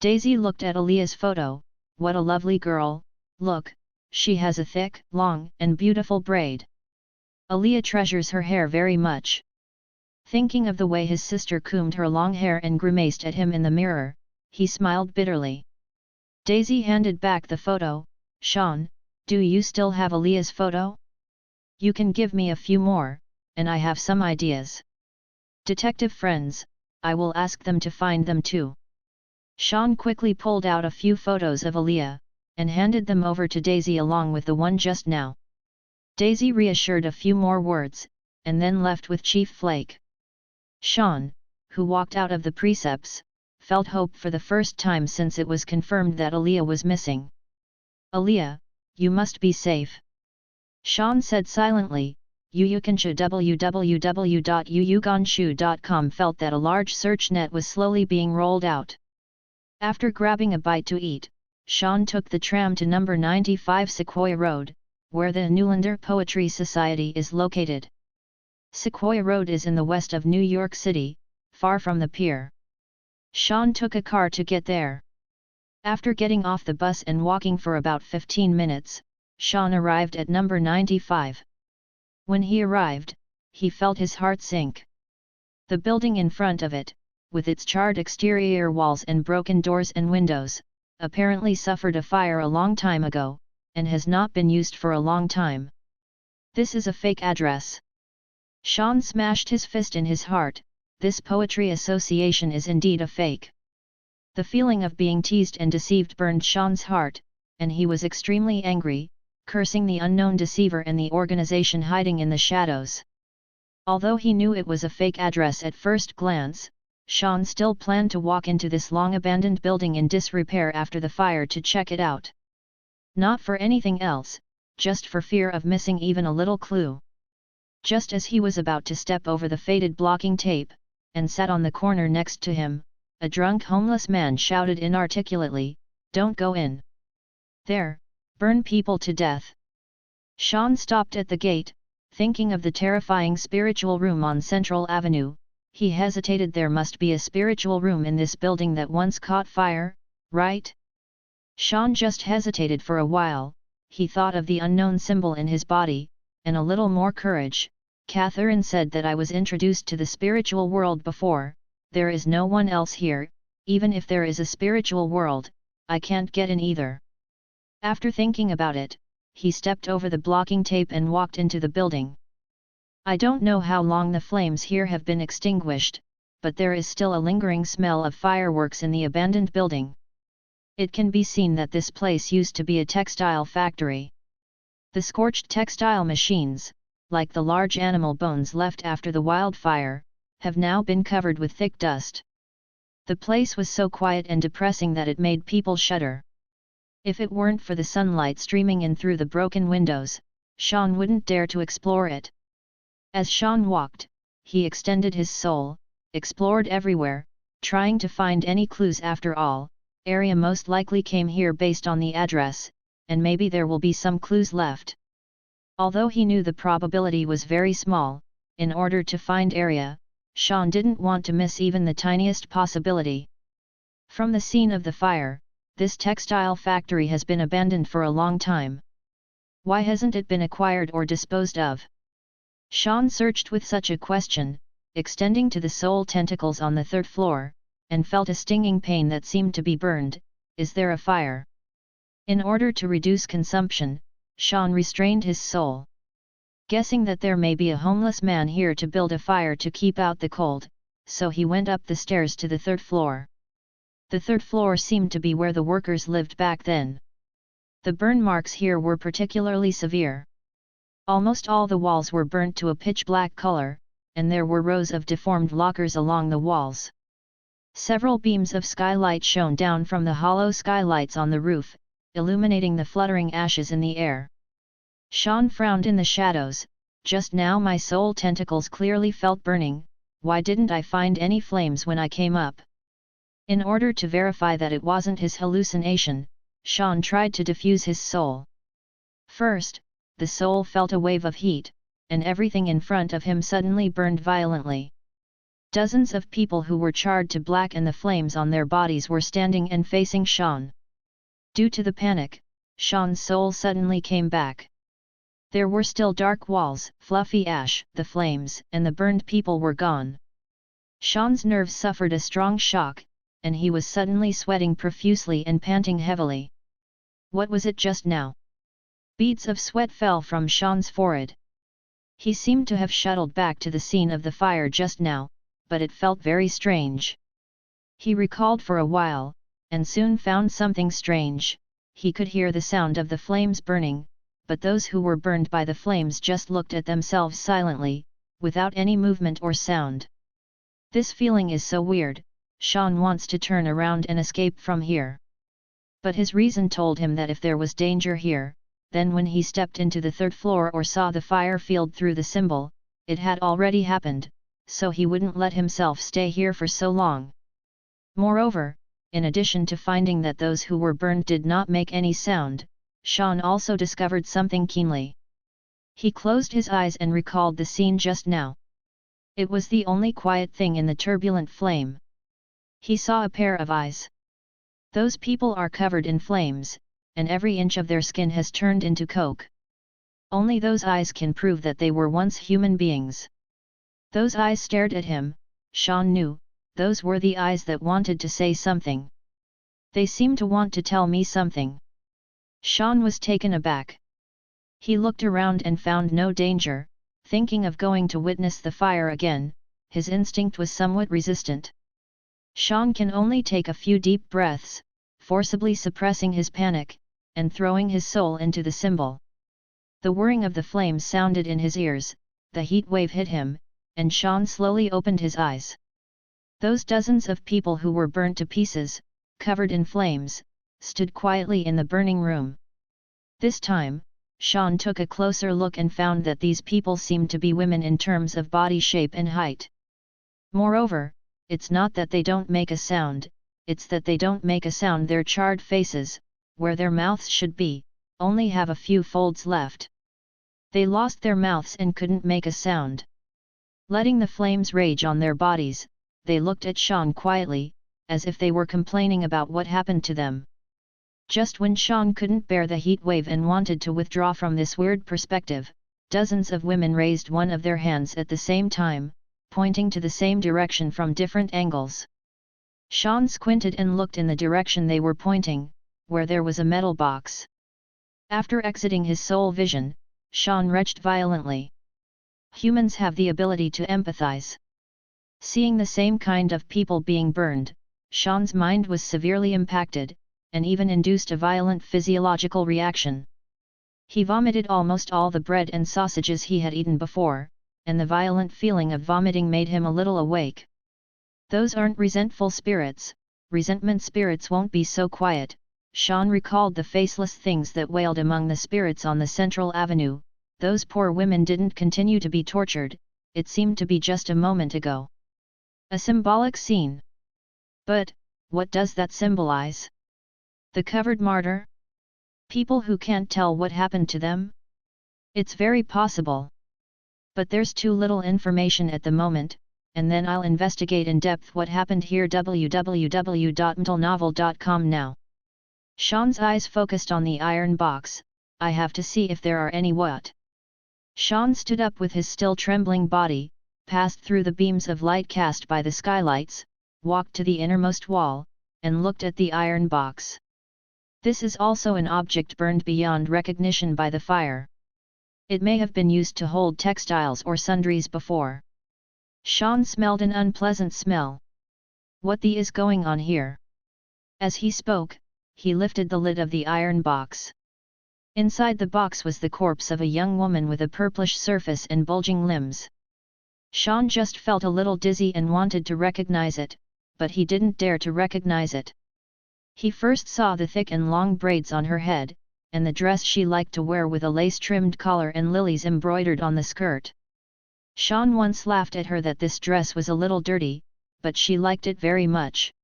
Daisy looked at Aaliyah's photo. What a lovely girl, look, she has a thick, long, and beautiful braid. Aaliyah treasures her hair very much. Thinking of the way his sister combed her long hair and grimaced at him in the mirror, he smiled bitterly. Daisy handed back the photo. Sean, do you still have Aaliyah's photo? You can give me a few more, and I have some ideas. Detective friends, I will ask them to find them too. Sean quickly pulled out a few photos of Aaliyah, and handed them over to Daisy along with the one just now. Daisy reassured a few more words, and then left with Chief Flake. Sean, who walked out of the precepts, felt hope for the first time since it was confirmed that Aaliyah was missing. Aaliyah, you must be safe. Sean said silently. Uyuganshu www.uyuganshu.com felt that a large search net was slowly being rolled out. After grabbing a bite to eat, Sean took the tram to number 95 Sequoia Road, where the Newlander Poetry Society is located. Sequoia Road is in the west of New York City, far from the pier. Sean took a car to get there. After getting off the bus and walking for about 15 minutes, Sean arrived at number 95. When he arrived, he felt his heart sink. The building in front of it, with its charred exterior walls and broken doors and windows, apparently suffered a fire a long time ago, and has not been used for a long time. This is a fake address. Sean smashed his fist in his heart. This poetry association is indeed a fake. The feeling of being teased and deceived burned Sean's heart, and he was extremely angry, cursing the unknown deceiver and the organization hiding in the shadows. Although he knew it was a fake address at first glance, Sean still planned to walk into this long-abandoned building in disrepair after the fire to check it out. Not for anything else, just for fear of missing even a little clue. Just as he was about to step over the faded blocking tape, and sat on the corner next to him, a drunk homeless man shouted inarticulately, "Don't go in there, burn people to death." Sean stopped at the gate, thinking of the terrifying spiritual room on Central Avenue. He hesitated. There must be a spiritual room in this building that once caught fire, right? Sean just hesitated for a while. He thought of the unknown symbol in his body, and a little more courage. Catherine said that I was introduced to the spiritual world before. There is no one else here. Even if there is a spiritual world, I can't get in either. After thinking about it, he stepped over the blocking tape and walked into the building. I don't know how long the flames here have been extinguished, but there is still a lingering smell of fireworks in the abandoned building. It can be seen that this place used to be a textile factory. The scorched textile machines, like the large animal bones left after the wildfire, have now been covered with thick dust. The place was so quiet and depressing that it made people shudder. If it weren't for the sunlight streaming in through the broken windows, Sean wouldn't dare to explore it. As Sean walked, he extended his soul, explored everywhere, trying to find any clues. After all, area most likely came here based on the address, and maybe there will be some clues left. Although he knew the probability was very small, in order to find area, Sean didn't want to miss even the tiniest possibility. From the scene of the fire, this textile factory has been abandoned for a long time. Why hasn't it been acquired or disposed of? Sean searched with such a question, extending to the soul tentacles on the third floor, and felt a stinging pain that seemed to be burned. Is there a fire? In order to reduce consumption, Sean restrained his soul. Guessing that there may be a homeless man here to build a fire to keep out the cold, so he went up the stairs to the third floor. The third floor seemed to be where the workers lived back then. The burn marks here were particularly severe. Almost all the walls were burnt to a pitch black color, and there were rows of deformed lockers along the walls. Several beams of skylight shone down from the hollow skylights on the roof, illuminating the fluttering ashes in the air. Sean frowned in the shadows. Just now my soul tentacles clearly felt burning. Why didn't I find any flames when I came up? In order to verify that it wasn't his hallucination, Sean tried to diffuse his soul. First, the soul felt a wave of heat, and everything in front of him suddenly burned violently. Dozens of people who were charred to black and the flames on their bodies were standing and facing Sean. Due to the panic, Sean's soul suddenly came back. There were still dark walls, fluffy ash, the flames, and the burned people were gone. Sean's nerves suffered a strong shock, and he was suddenly sweating profusely and panting heavily. What was it just now? Beads of sweat fell from Sean's forehead. He seemed to have shuttled back to the scene of the fire just now, but it felt very strange. He recalled for a while, and soon found something strange. He could hear the sound of the flames burning, but those who were burned by the flames just looked at themselves silently, without any movement or sound. This feeling is so weird. Sean wants to turn around and escape from here. But his reason told him that if there was danger here, then when he stepped into the third floor or saw the fire field through the symbol, it had already happened, so he wouldn't let himself stay here for so long. Moreover, in addition to finding that those who were burned did not make any sound, Sean also discovered something keenly. He closed his eyes and recalled the scene just now. It was the only quiet thing in the turbulent flame. He saw a pair of eyes. Those people are covered in flames, and every inch of their skin has turned into coke. Only those eyes can prove that they were once human beings. Those eyes stared at him. Sean knew, those were the eyes that wanted to say something. They seemed to want to tell me something. Sean was taken aback. He looked around and found no danger. Thinking of going to witness the fire again, his instinct was somewhat resistant. Sean can only take a few deep breaths, forcibly suppressing his panic, and throwing his soul into the symbol. The whirring of the flames sounded in his ears, the heat wave hit him, and Sean slowly opened his eyes. Those dozens of people who were burnt to pieces, covered in flames, stood quietly in the burning room. This time, Sean took a closer look and found that these people seemed to be women in terms of body shape and height. Moreover, it's not that they don't make a sound, it's that they don't make a sound. Their charred faces, where their mouths should be, only have a few folds left. They lost their mouths and couldn't make a sound. Letting the flames rage on their bodies, they looked at Sean quietly, as if they were complaining about what happened to them. Just when Sean couldn't bear the heat wave and wanted to withdraw from this weird perspective, dozens of women raised one of their hands at the same time, pointing to the same direction from different angles. Sean squinted and looked in the direction they were pointing, where there was a metal box. After exiting his soul vision, Sean retched violently. Humans have the ability to empathize. Seeing the same kind of people being burned, Sean's mind was severely impacted, and even induced a violent physiological reaction. He vomited almost all the bread and sausages he had eaten before, and the violent feeling of vomiting made him a little awake. Those aren't resentful spirits, resentment spirits won't be so quiet. Sean recalled the faceless things that wailed among the spirits on the Central Avenue. Those poor women didn't continue to be tortured, it seemed to be just a moment ago. A symbolic scene. But, what does that symbolize? The covered martyr? People who can't tell what happened to them? It's very possible. But there's too little information at the moment, and then I'll investigate in depth what happened here. www.mentalnovel.com now. Sean's eyes focused on the iron box. I have to see if there are any. What? Sean stood up with his still trembling body, passed through the beams of light cast by the skylights, walked to the innermost wall, and looked at the iron box. This is also an object burned beyond recognition by the fire. It may have been used to hold textiles or sundries before. Sean smelled an unpleasant smell. What the is going on here? As he spoke, he lifted the lid of the iron box. Inside the box was the corpse of a young woman with a purplish surface and bulging limbs. Sean just felt a little dizzy and wanted to recognize it, but he didn't dare to recognize it. He first saw the thick and long braids on her head, and the dress she liked to wear with a lace-trimmed collar and lilies embroidered on the skirt. Sean once laughed at her that this dress was a little dirty, but she liked it very much.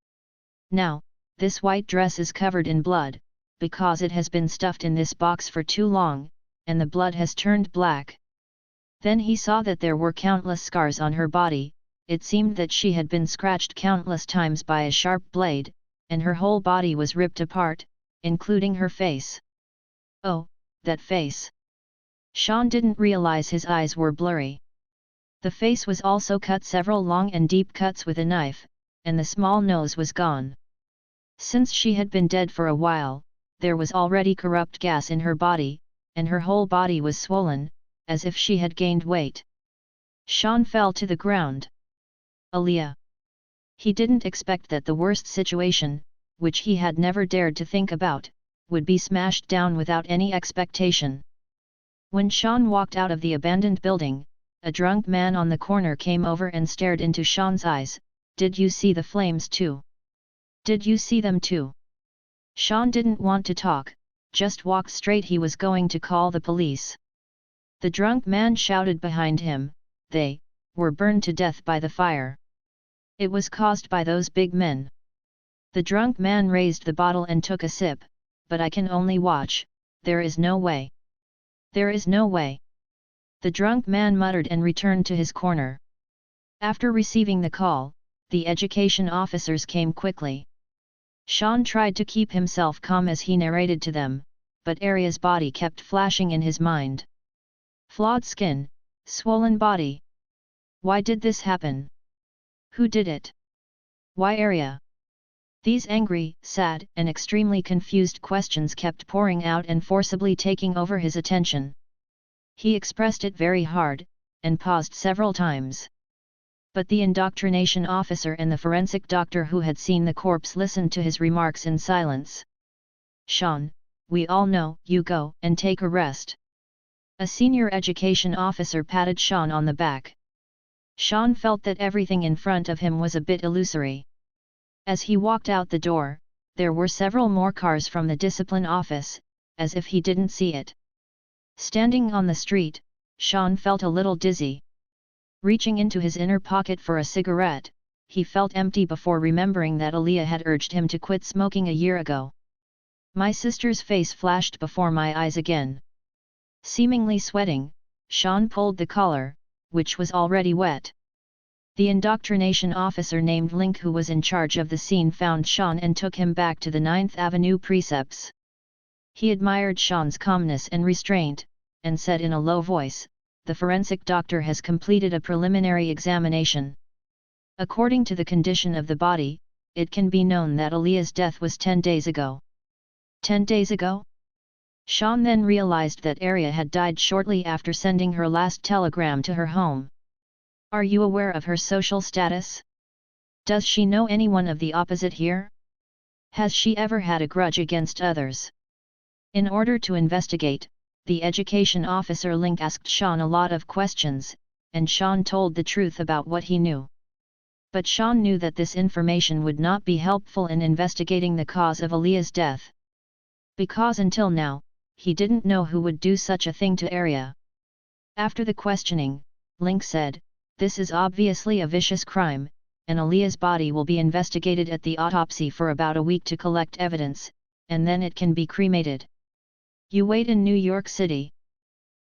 Now, this white dress is covered in blood, because it has been stuffed in this box for too long, and the blood has turned black. Then he saw that there were countless scars on her body. It seemed that she had been scratched countless times by a sharp blade, and her whole body was ripped apart, including her face. Oh, that face! Sean didn't realize his eyes were blurry. The face was also cut several long and deep cuts with a knife, and the small nose was gone. Since she had been dead for a while, there was already corrupt gas in her body, and her whole body was swollen, as if she had gained weight. Sean fell to the ground. Aaliyah. He didn't expect that the worst situation, which he had never dared to think about, would be smashed down without any expectation. When Sean walked out of the abandoned building, a drunk man on the corner came over and stared into Sean's eyes. Did you see the flames too? Did you see them too? Sean didn't want to talk, just walked straight. He was going to call the police. The drunk man shouted behind him, they were burned to death by the fire. It was caused by those big men. The drunk man raised the bottle and took a sip, but I can only watch, there is no way. There is no way. The drunk man muttered and returned to his corner. After receiving the call, the education officers came quickly. Sean tried to keep himself calm as he narrated to them, but Arya's body kept flashing in his mind. Flawed skin, swollen body. Why did this happen? Who did it? Why Arya? These angry, sad, and extremely confused questions kept pouring out and forcibly taking over his attention. He expressed it very hard, and paused several times. But the indoctrination officer and the forensic doctor who had seen the corpse listened to his remarks in silence. Sean, we all know, you go and take a rest. A senior education officer patted Sean on the back. Sean felt that everything in front of him was a bit illusory. As he walked out the door, there were several more cars from the discipline office, as if he didn't see it. Standing on the street, Sean felt a little dizzy. Reaching into his inner pocket for a cigarette, he felt empty before remembering that Aaliyah had urged him to quit smoking a year ago. My sister's face flashed before my eyes again. Seemingly sweating, Sean pulled the collar, which was already wet. The indoctrination officer named Link, who was in charge of the scene, found Sean and took him back to the 9th Avenue precepts. He admired Sean's calmness and restraint, and said in a low voice, the forensic doctor has completed a preliminary examination. According to the condition of the body, it can be known that Aaliyah's death was 10 days ago. 10 days ago? Sean then realized that Arya had died shortly after sending her last telegram to her home. Are you aware of her social status? Does she know anyone of the opposite here? Has she ever had a grudge against others? In order to investigate, the education officer Link asked Sean a lot of questions, and Sean told the truth about what he knew. But Sean knew that this information would not be helpful in investigating the cause of Aaliyah's death. Because until now, he didn't know who would do such a thing to Arya. After the questioning, Link said, "This is obviously a vicious crime, and Aaliyah's body will be investigated at the autopsy for about a week to collect evidence, and then it can be cremated. You wait in New York City.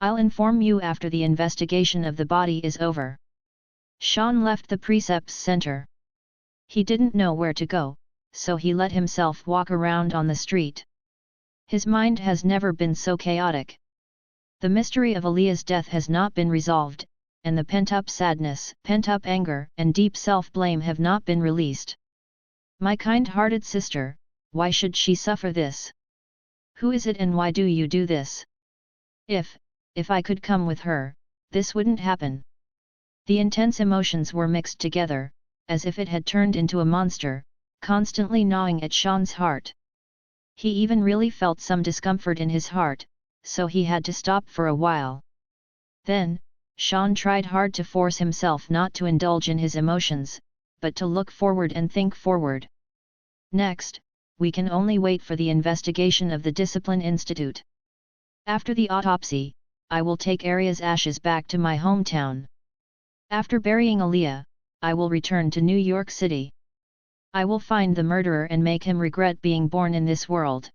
I'll inform you after the investigation of the body is over." Sean left the Precepts Center. He didn't know where to go, so he let himself walk around on the street. His mind has never been so chaotic. The mystery of Aaliyah's death has not been resolved, and the pent-up sadness, pent-up anger, and deep self-blame have not been released. My kind-hearted sister, why should she suffer this? Who is it and why do you do this? If I could come with her, this wouldn't happen. The intense emotions were mixed together, as if it had turned into a monster, constantly gnawing at Sean's heart. He even really felt some discomfort in his heart, so he had to stop for a while. Then, Sean tried hard to force himself not to indulge in his emotions, but to look forward and think forward. Next, we can only wait for the investigation of the Discipline Institute. After the autopsy, I will take Arya's ashes back to my hometown. After burying Aaliyah, I will return to New York City. I will find the murderer and make him regret being born in this world.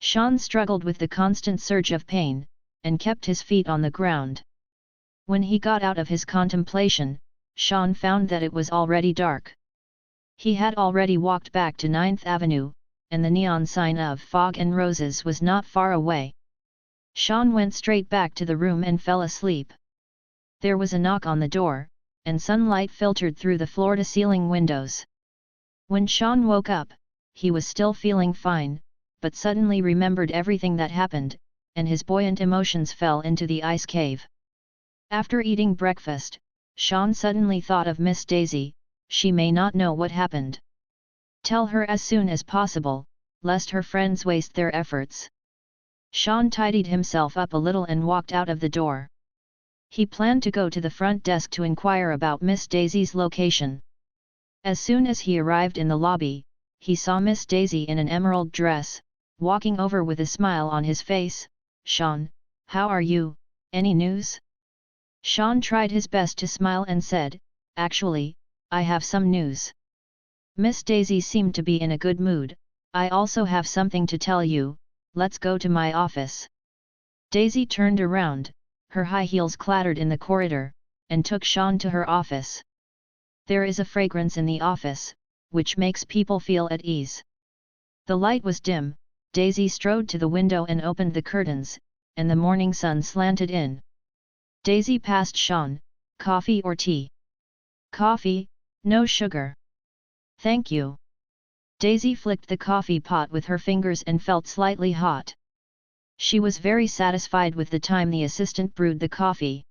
Sean struggled with the constant surge of pain, and kept his feet on the ground. When he got out of his contemplation, Sean found that it was already dark. He had already walked back to 9th Avenue, and the neon sign of Fog and Roses was not far away. Sean went straight back to the room and fell asleep. There was a knock on the door, and sunlight filtered through the floor-to-ceiling windows. When Sean woke up, he was still feeling fine, but suddenly remembered everything that happened, and his buoyant emotions fell into the ice cave. After eating breakfast, Sean suddenly thought of Miss Daisy. She may not know what happened. Tell her as soon as possible, lest her friends waste their efforts. Sean tidied himself up a little and walked out of the door. He planned to go to the front desk to inquire about Miss Daisy's location. As soon as he arrived in the lobby, he saw Miss Daisy in an emerald dress, walking over with a smile on his face. "Sean, how are you? Any news?" Sean tried his best to smile and said, "Actually, I have some news." Miss Daisy seemed to be in a good mood. "I also have something to tell you, let's go to my office." Daisy turned around, her high heels clattered in the corridor, and took Sean to her office. There is a fragrance in the office, which makes people feel at ease. The light was dim. Daisy strode to the window and opened the curtains, and the morning sun slanted in. Daisy passed Sean, "Coffee or tea?" "Coffee, no sugar." "Thank you." Daisy flicked the coffee pot with her fingers and felt slightly hot. She was very satisfied with the time the assistant brewed the coffee.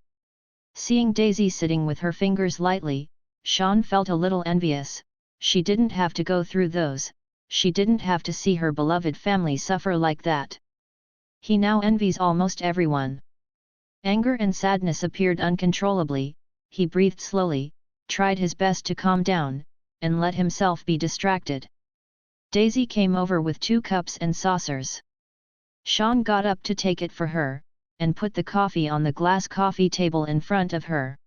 Seeing Daisy sitting with her fingers lightly, Sean felt a little envious. She didn't have to go through those, she didn't have to see her beloved family suffer like that. He now envies almost everyone. Anger and sadness appeared uncontrollably. He breathed slowly, tried his best to calm down, and let himself be distracted. Daisy came over with 2 cups and saucers. Sean got up to take it for her, and put the coffee on the glass coffee table in front of her.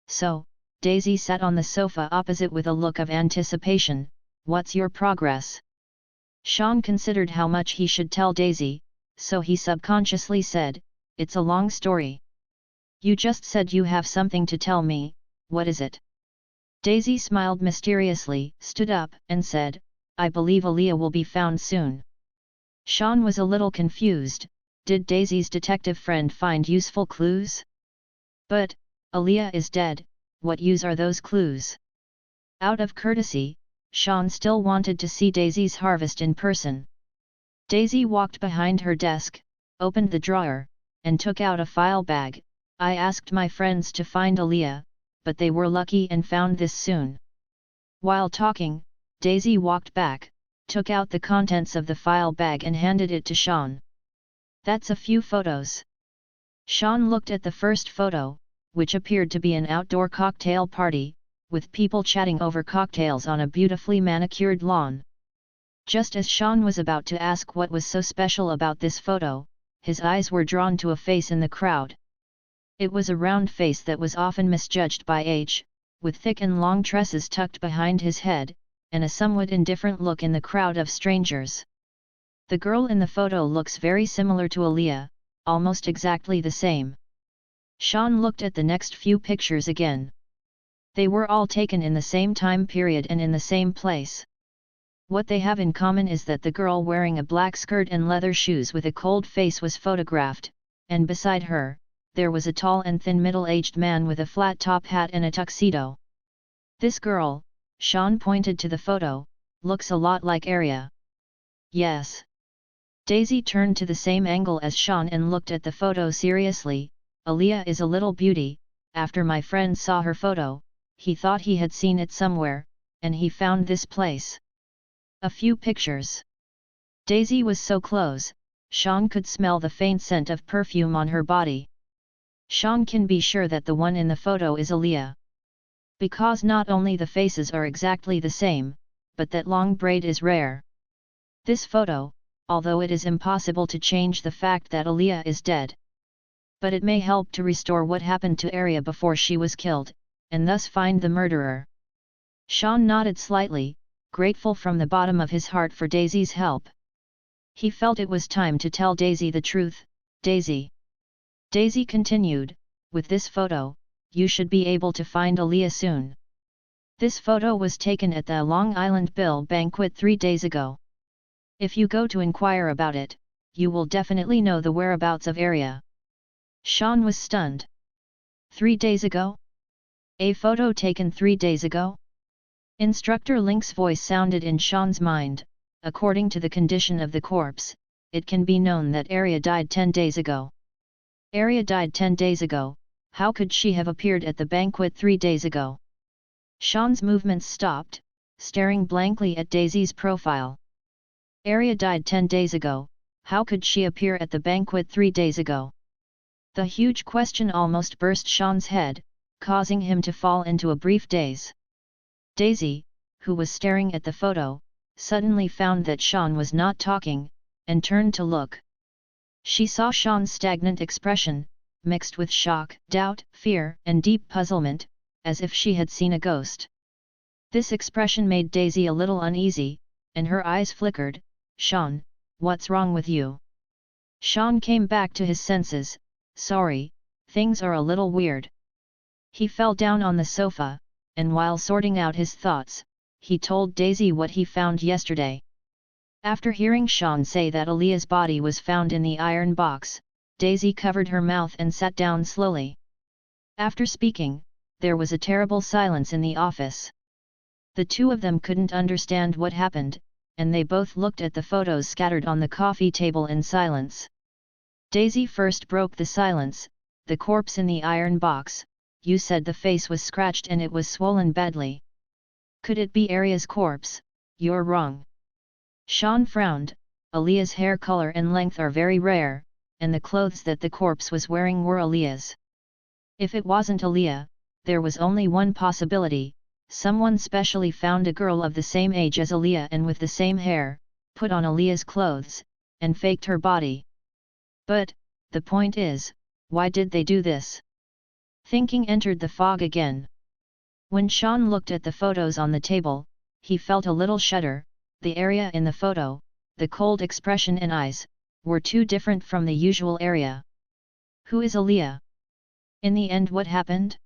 "So," Daisy sat on the sofa opposite with a look of anticipation, "what's your progress?" Sean considered how much he should tell Daisy, so he subconsciously said, "It's a long story." "You just said you have something to tell me, what is it?" Daisy smiled mysteriously, stood up, and said, "I believe Aaliyah will be found soon." Sean was a little confused. Did Daisy's detective friend find useful clues? But, Aaliyah is dead, what use are those clues? Out of courtesy, Sean still wanted to see Daisy's harvest in person. Daisy walked behind her desk, opened the drawer, and took out a file bag. "I asked my friends to find Aaliyah, but they were lucky and found this soon." While talking, Daisy walked back, took out the contents of the file bag and handed it to Sean. That's a few photos. Sean looked at the first photo, which appeared to be an outdoor cocktail party, with people chatting over cocktails on a beautifully manicured lawn. Just as Sean was about to ask what was so special about this photo, his eyes were drawn to a face in the crowd. It was a round face that was often misjudged by age, with thick and long tresses tucked behind his head, and a somewhat indifferent look in the crowd of strangers. The girl in the photo looks very similar to Aaliyah, almost exactly the same. Sean looked at the next few pictures again. They were all taken in the same time period and in the same place. What they have in common is that the girl wearing a black skirt and leather shoes with a cold face was photographed, and beside her, there was a tall and thin middle-aged man with a flat top hat and a tuxedo. This girl, Sean pointed to the photo, looks a lot like Arya. Yes. Daisy turned to the same angle as Sean and looked at the photo seriously. Aaliyah is a little beauty. After my friend saw her photo, he thought he had seen it somewhere, and he found this place. A few pictures. Daisy was so close, Sean could smell the faint scent of perfume on her body. Sean can be sure that the one in the photo is Aaliyah. Because not only the faces are exactly the same, but that long braid is rare. This photo, although it is impossible to change the fact that Aaliyah is dead. But it may help to restore what happened to Arya before she was killed, and thus find the murderer. Sean nodded slightly, grateful from the bottom of his heart for Daisy's help. He felt it was time to tell Daisy the truth. Daisy. Daisy continued, with this photo, you should be able to find Aaliyah soon. This photo was taken at the Long Island Bill banquet 3 days ago. If you go to inquire about it, you will definitely know the whereabouts of Arya. Sean was stunned. 3 days ago? A photo taken 3 days ago? Instructor Link's voice sounded in Sean's mind. According to the condition of the corpse, it can be known that Arya died 10 days ago. Arya died 10 days ago, how could she have appeared at the banquet 3 days ago? Sean's movements stopped, staring blankly at Daisy's profile. Arya died 10 days ago, how could she appear at the banquet 3 days ago? The huge question almost burst Sean's head, causing him to fall into a brief daze. Daisy, who was staring at the photo, suddenly found that Sean was not talking, and turned to look. She saw Sean's stagnant expression, mixed with shock, doubt, fear, and deep puzzlement, as if she had seen a ghost. This expression made Daisy a little uneasy, and her eyes flickered. Sean, what's wrong with you? Sean came back to his senses. Sorry, things are a little weird. He fell down on the sofa, and while sorting out his thoughts, he told Daisy what he found yesterday. After hearing Sean say that Aaliyah's body was found in the iron box, Daisy covered her mouth and sat down slowly. After speaking, there was a terrible silence in the office. The two of them couldn't understand what happened, and they both looked at the photos scattered on the coffee table in silence. Daisy first broke the silence. The corpse in the iron box, you said the face was scratched and it was swollen badly. Could it be Arya's corpse? You're wrong. Sean frowned. Aaliyah's hair color and length are very rare, and the clothes that the corpse was wearing were Aaliyah's. If it wasn't Aaliyah, there was only one possibility: someone specially found a girl of the same age as Aaliyah and with the same hair, put on Aaliyah's clothes, and faked her body. But, the point is, why did they do this? Thinking entered the fog again. When Sean looked at the photos on the table, he felt a little shudder. The Arya in the photo, the cold expression and eyes, were too different from the usual Arya. Who is Aaliyah? In the end, what happened?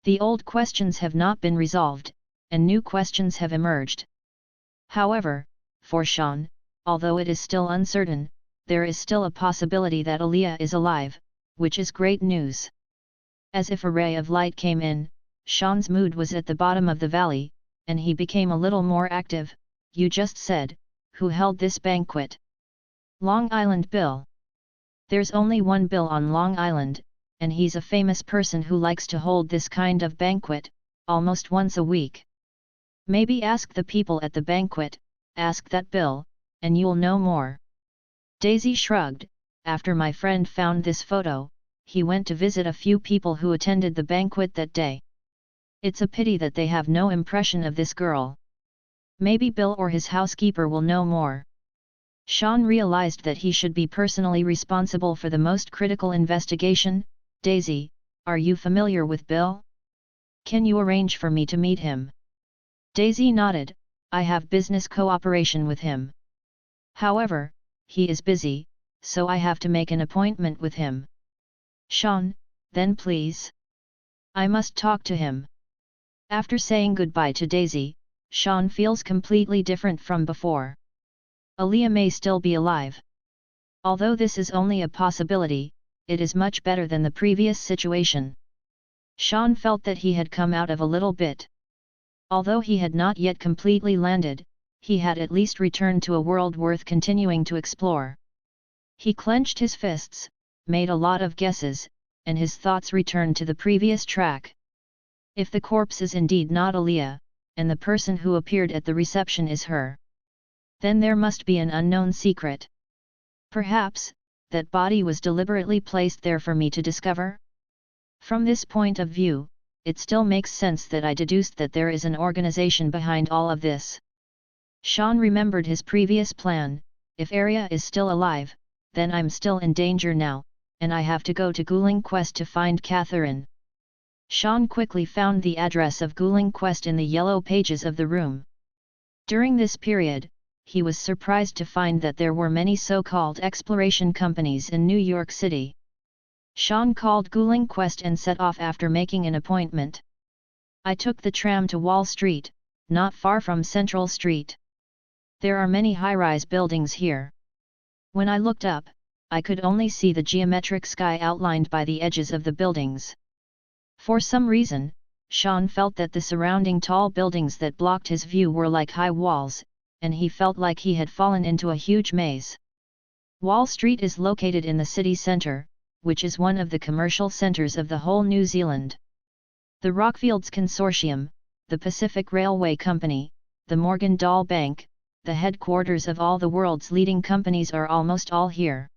The old questions have not been resolved, and new questions have emerged. However, for Sean, although it is still uncertain, there is still a possibility that Aaliyah is alive, which is great news. As if a ray of light came in, Sean's mood was at the bottom of the valley, and he became a little more active. You just said, who held this banquet? Long Island Bill. There's only one Bill on Long Island, and he's a famous person who likes to hold this kind of banquet, almost once a week. Maybe ask the people at the banquet, ask that Bill, and you'll know more. Daisy shrugged. after my friend found this photo, he went to visit a few people who attended the banquet that day. It's a pity that they have no impression of this girl. Maybe Bill or his housekeeper will know more. Sean realized that he should be personally responsible for the most critical investigation. Daisy, are you familiar with Bill? Can you arrange for me to meet him? Daisy nodded. I have business cooperation with him. However, he is busy, so I have to make an appointment with him. Sean, then please. I must talk to him. After saying goodbye to Daisy, Sean feels completely different from before. Aaliyah may still be alive. Although this is only a possibility, it is much better than the previous situation. Sean felt that he had come out of a little bit. Although he had not yet completely landed, he had at least returned to a world worth continuing to explore. He clenched his fists, made a lot of guesses, and his thoughts returned to the previous track. If the corpse is indeed not Aaliyah, and the person who appeared at the reception is her, then there must be an unknown secret. Perhaps, that body was deliberately placed there for me to discover? From this point of view, it still makes sense that I deduced that there is an organization behind all of this. Sean remembered his previous plan. If Arya is still alive, then I'm still in danger now, and I have to go to Guling Quest to find Catherine. Sean quickly found the address of Guling Quest in the yellow pages of the room. During this period, he was surprised to find that there were many so-called exploration companies in New York City. Sean called Guling Quest and set off after making an appointment. I took the tram to Wall Street, not far from Central Street. There are many high-rise buildings here. When I looked up, I could only see the geometric sky outlined by the edges of the buildings. For some reason, Sean felt that the surrounding tall buildings that blocked his view were like high walls, and he felt like he had fallen into a huge maze. Wall Street is located in the city centre, which is one of the commercial centres of the whole New Zealand. The Rockfields Consortium, the Pacific Railway Company, the Morgan Dahl Bank, the headquarters of all the world's leading companies are almost all here.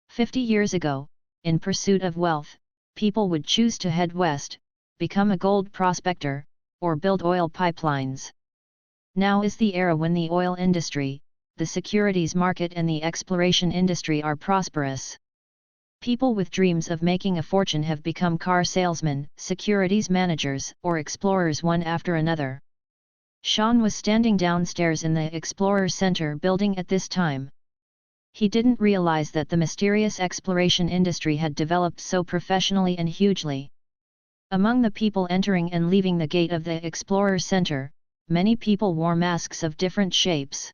50 years ago, in pursuit of wealth, people would choose to head west, become a gold prospector, or build oil pipelines. Now is the era when the oil industry, the securities market and the exploration industry are prosperous. People with dreams of making a fortune have become car salesmen, securities managers, or explorers one after another. Sean was standing downstairs in the Explorer Center building at this time. He didn't realize that the mysterious exploration industry had developed so professionally and hugely. Among the people entering and leaving the gate of the Explorer Center, many people wore masks of different shapes.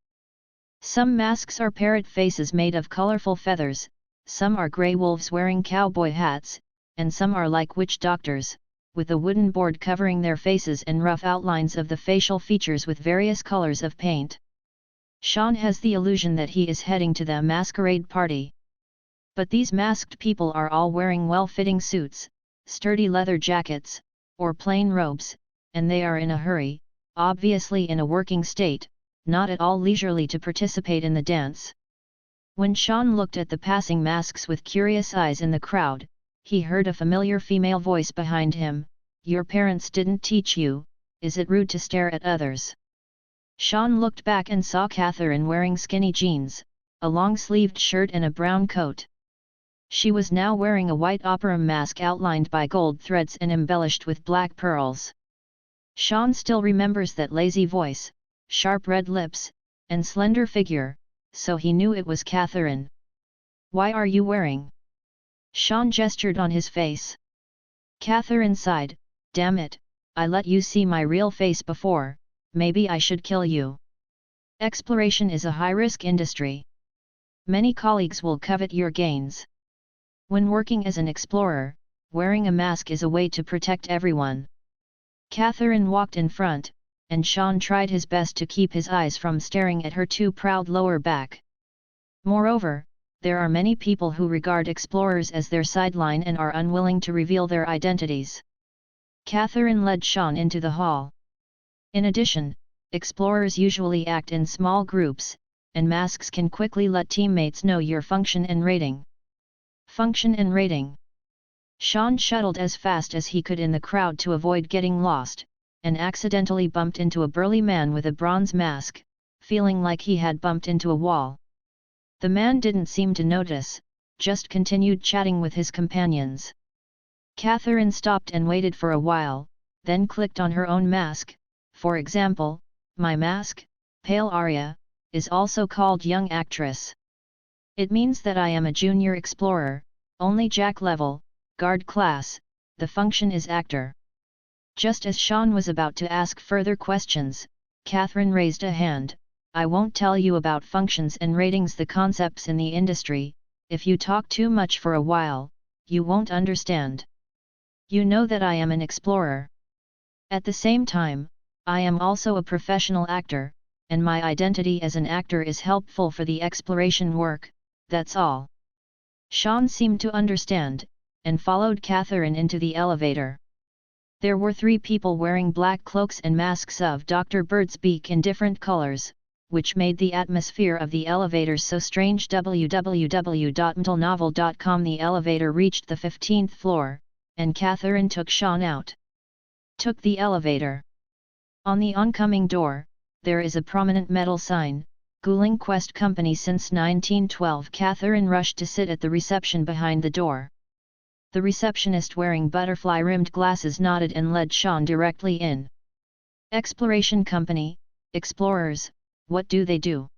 Some masks are parrot faces made of colorful feathers, some are grey wolves wearing cowboy hats, and some are like witch doctors, with a wooden board covering their faces and rough outlines of the facial features with various colors of paint. Sean has the illusion that he is heading to the masquerade party. But these masked people are all wearing well-fitting suits, sturdy leather jackets, or plain robes, and they are in a hurry, obviously in a working state, not at all leisurely to participate in the dance. When Sean looked at the passing masks with curious eyes in the crowd, he heard a familiar female voice behind him. Your parents didn't teach you, is it rude to stare at others? Sean looked back and saw Catherine wearing skinny jeans, a long-sleeved shirt and a brown coat. She was now wearing a white opera mask outlined by gold threads and embellished with black pearls. Sean still remembers that lazy voice, sharp red lips, and slender figure, so he knew it was Catherine. Why are you wearing? Sean gestured on his face. Catherine sighed, damn it, I let you see my real face before, maybe I should kill you. Exploration is a high-risk industry. Many colleagues will covet your gains. When working as an explorer, wearing a mask is a way to protect everyone. Catherine walked in front, and Sean tried his best to keep his eyes from staring at her too proud lower back. Moreover, there are many people who regard explorers as their sideline and are unwilling to reveal their identities. Catherine led Sean into the hall. In addition, explorers usually act in small groups, and masks can quickly let teammates know your function and rating. Function and rating. Sean shuttled as fast as he could in the crowd to avoid getting lost, and accidentally bumped into a burly man with a bronze mask, feeling like he had bumped into a wall. The man didn't seem to notice, just continued chatting with his companions. Catherine stopped and waited for a while, then clicked on her own mask. For example, my mask, Pale Aria, is also called Young Actress. It means that I am a junior explorer, only Jack level, guard class. The function is actor. Just as Sean was about to ask further questions, Catherine raised a hand. I won't tell you about functions and ratings, the concepts in the industry. If you talk too much for a while, you won't understand. You know that I am an explorer. At the same time, I am also a professional actor, and my identity as an actor is helpful for the exploration work, that's all. Sean seemed to understand, and followed Catherine into the elevator. There were 3 people wearing black cloaks and masks of Dr. Bird's beak in different colors, which made the atmosphere of the elevator so strange. www.mtlnovel.com. The elevator reached the 15th floor, and Catherine took Sean out. Took the elevator. On the oncoming door, there is a prominent metal sign, Ghouling Quest Company since 1912. Catherine rushed to sit at the reception behind the door. The receptionist wearing butterfly-rimmed glasses nodded and led Sean directly in. Exploration Company, explorers, what do they do?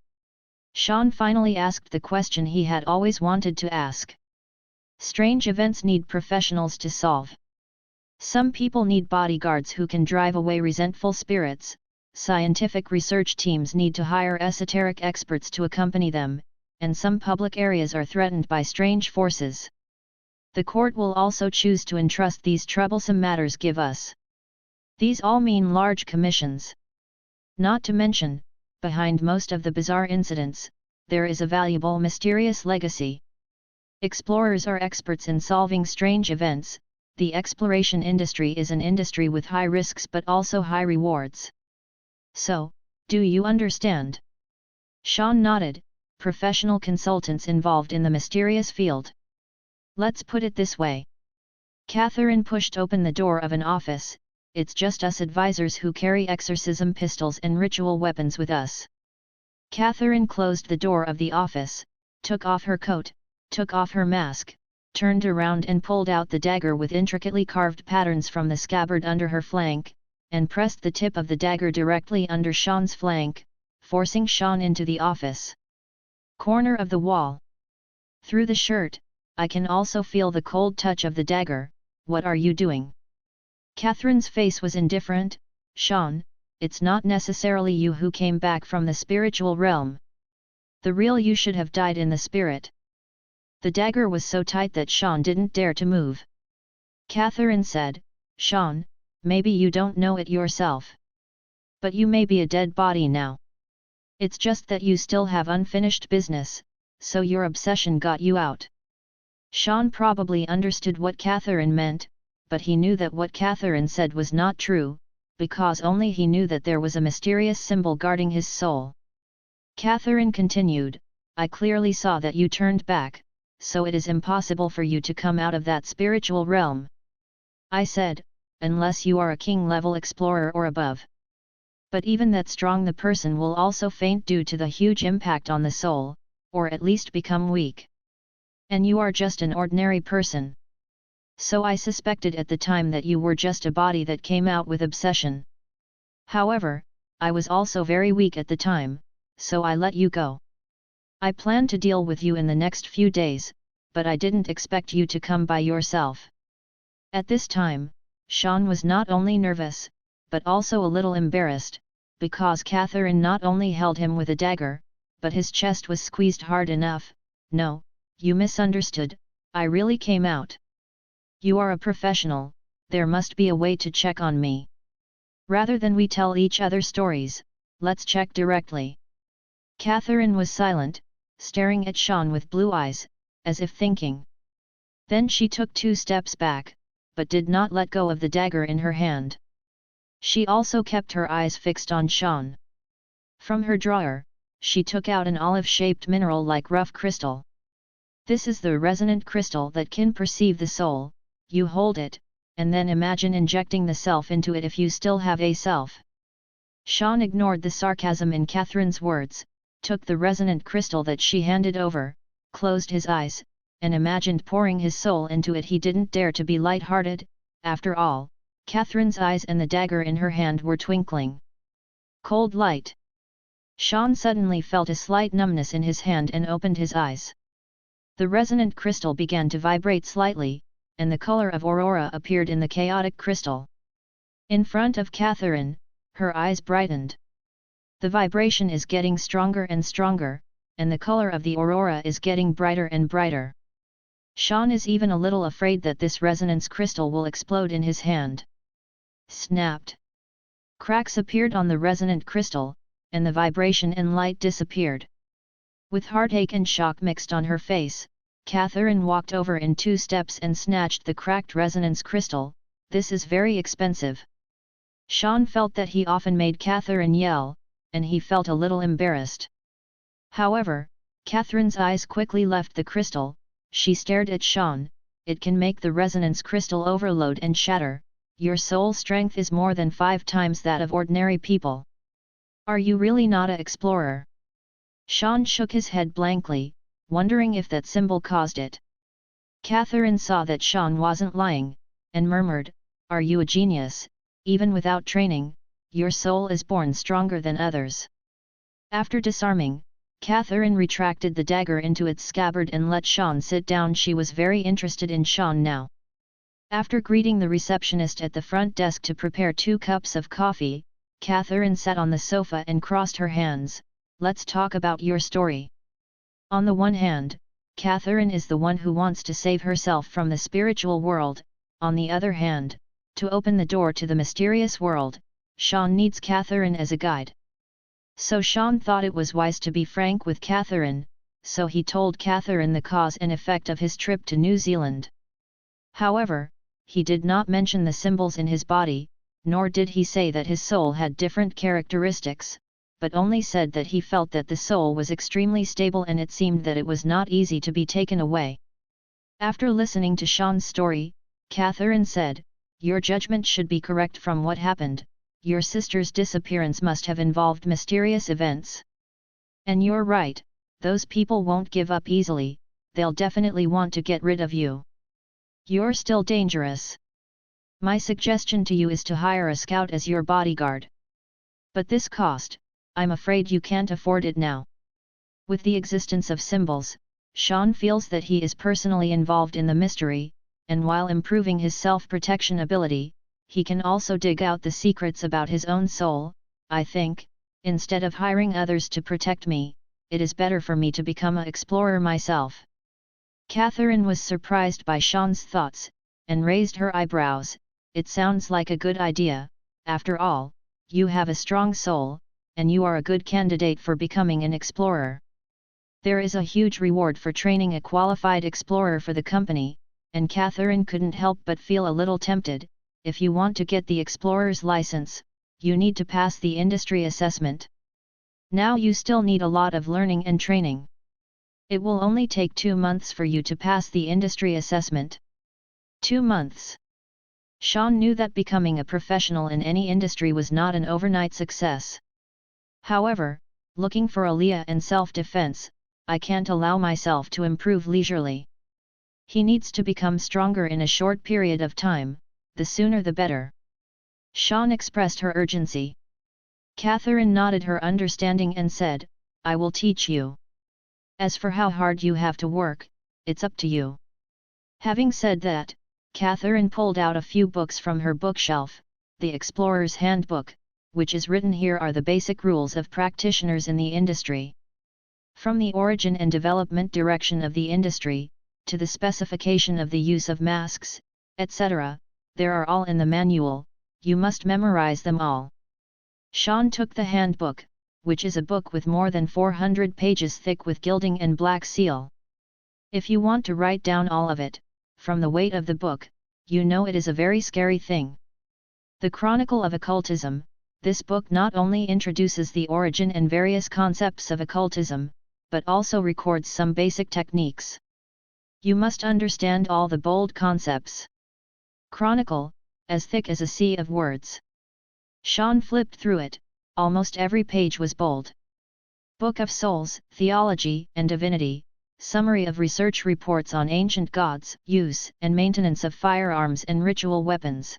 Sean finally asked the question he had always wanted to ask. Strange events need professionals to solve. Some people need bodyguards who can drive away resentful spirits. Scientific research teams need to hire esoteric experts to accompany them, and some public areas are threatened by strange forces. The court will also choose to entrust these troublesome matters give us. These all mean large commissions. Not to mention, behind most of the bizarre incidents, there is a valuable mysterious legacy. Explorers are experts in solving strange events. The exploration industry is an industry with high risks but also high rewards. So, do you understand? Sean nodded. Professional consultants involved in the mysterious field. Let's put it this way. Catherine pushed open the door of an office. It's just us advisors who carry exorcism pistols and ritual weapons with us. Catherine closed the door of the office, took off her coat, took off her mask, turned around and pulled out the dagger with intricately carved patterns from the scabbard under her flank, and pressed the tip of the dagger directly under Sean's flank, forcing Sean into the office corner of the wall. Through the shirt, I can also feel the cold touch of the dagger. What are you doing? Catherine's face was indifferent. Sean, it's not necessarily you who came back from the spiritual realm. The real you should have died in the spirit. The dagger was so tight that Sean didn't dare to move. Catherine said, Sean, maybe you don't know it yourself. But you may be a dead body now. It's just that you still have unfinished business, so your obsession got you out. Sean probably understood what Catherine meant, but he knew that what Catherine said was not true, because only he knew that there was a mysterious symbol guarding his soul. Catherine continued, I clearly saw that you turned back, so it is impossible for you to come out of that spiritual realm. I said, unless you are a king-level explorer or above. But even that strong, the person will also faint due to the huge impact on the soul, or at least become weak. And you are just an ordinary person. So I suspected at the time that you were just a body that came out with obsession. However, I was also very weak at the time, so I let you go. I planned to deal with you in the next few days, but I didn't expect you to come by yourself. At this time, Sean was not only nervous, but also a little embarrassed, because Catherine not only held him with a dagger, but his chest was squeezed hard enough. No, you misunderstood, I really came out. You are a professional, there must be a way to check on me. Rather than we tell each other stories, let's check directly. Catherine was silent, staring at Sean with blue eyes, as if thinking. Then she took 2 steps back, but did not let go of the dagger in her hand. She also kept her eyes fixed on Sean. From her drawer, she took out an olive-shaped mineral like rough crystal. This is the resonant crystal that can perceive the soul. You hold it, and then imagine injecting the self into it if you still have a self. Sean ignored the sarcasm in Catherine's words, took the resonant crystal that she handed over, closed his eyes, and imagined pouring his soul into it. He didn't dare to be light-hearted. After all, Catherine's eyes and the dagger in her hand were twinkling. Cold light. Sean suddenly felt a slight numbness in his hand and opened his eyes. The resonant crystal began to vibrate slightly, and the color of aurora appeared in the chaotic crystal. In front of Catherine, her eyes brightened. The vibration is getting stronger and stronger, and the color of the aurora is getting brighter and brighter. Sean is even a little afraid that this resonance crystal will explode in his hand. Snapped. Cracks appeared on the resonant crystal, and the vibration and light disappeared. With heartache and shock mixed on her face, Catherine walked over in 2 steps and snatched the cracked resonance crystal. This is very expensive. Sean felt that he often made Catherine yell, and he felt a little embarrassed. However, Catherine's eyes quickly left the crystal. She stared at Sean. It can make the resonance crystal overload and shatter. Your soul strength is more than 5 times that of ordinary people. Are you really not an explorer? Sean shook his head blankly, wondering if that symbol caused it. Catherine saw that Sean wasn't lying, and murmured, "Are you a genius? Even without training, your soul is born stronger than others." After disarming, Catherine retracted the dagger into its scabbard and let Sean sit down. She was very interested in Sean now. After greeting the receptionist at the front desk to prepare 2 cups of coffee, Catherine sat on the sofa and crossed her hands. Let's talk about your story. On the one hand, Catherine is the one who wants to save herself from the spiritual world. On the other hand, to open the door to the mysterious world, Sean needs Catherine as a guide. So Sean thought it was wise to be frank with Catherine, so he told Catherine the cause and effect of his trip to New Zealand. However, he did not mention the symbols in his body, nor did he say that his soul had different characteristics, but only said that he felt that the soul was extremely stable and it seemed that it was not easy to be taken away. After listening to Sean's story, Catherine said, "Your judgment should be correct from what happened. Your sister's disappearance must have involved mysterious events. And you're right, those people won't give up easily, they'll definitely want to get rid of you. You're still dangerous. My suggestion to you is to hire a scout as your bodyguard. But this cost, I'm afraid you can't afford it now." With the existence of symbols, Sean feels that he is personally involved in the mystery, and while improving his self-protection ability, he can also dig out the secrets about his own soul. "I think, instead of hiring others to protect me, it is better for me to become an explorer myself." Catherine was surprised by Sean's thoughts, and raised her eyebrows. "It sounds like a good idea. After all, you have a strong soul, and you are a good candidate for becoming an explorer. There is a huge reward for training a qualified explorer for the company," and Catherine couldn't help but feel a little tempted. "If you want to get the explorer's license, you need to pass the industry assessment. Now you still need a lot of learning and training. It will only take 2 months for you to pass the industry assessment." 2 months. Sean knew that becoming a professional in any industry was not an overnight success. However, looking for Aliyah and self-defense, I can't allow myself to improve leisurely. He needs to become stronger in a short period of time, the sooner the better. Sean expressed her urgency. Catherine nodded her understanding and said, "I will teach you. As for how hard you have to work, it's up to you." Having said that, Catherine pulled out a few books from her bookshelf. The Explorer's Handbook, which is written here, are the basic rules of practitioners in the industry. From the origin and development direction of the industry, to the specification of the use of masks, etc., they are all in the manual. You must memorize them all. Sean took the handbook, which is a book with more than 400 pages thick with gilding and black seal. If you want to write down all of it, from the weight of the book, you know it is a very scary thing. The Chronicle of Occultism. This book not only introduces the origin and various concepts of occultism, but also records some basic techniques. You must understand all the bold concepts. Chronicle, as thick as a sea of words. Sean flipped through it, almost every page was bold. Book of Souls, Theology and Divinity, Summary of Research Reports on Ancient Gods, Use and Maintenance of Firearms and Ritual Weapons.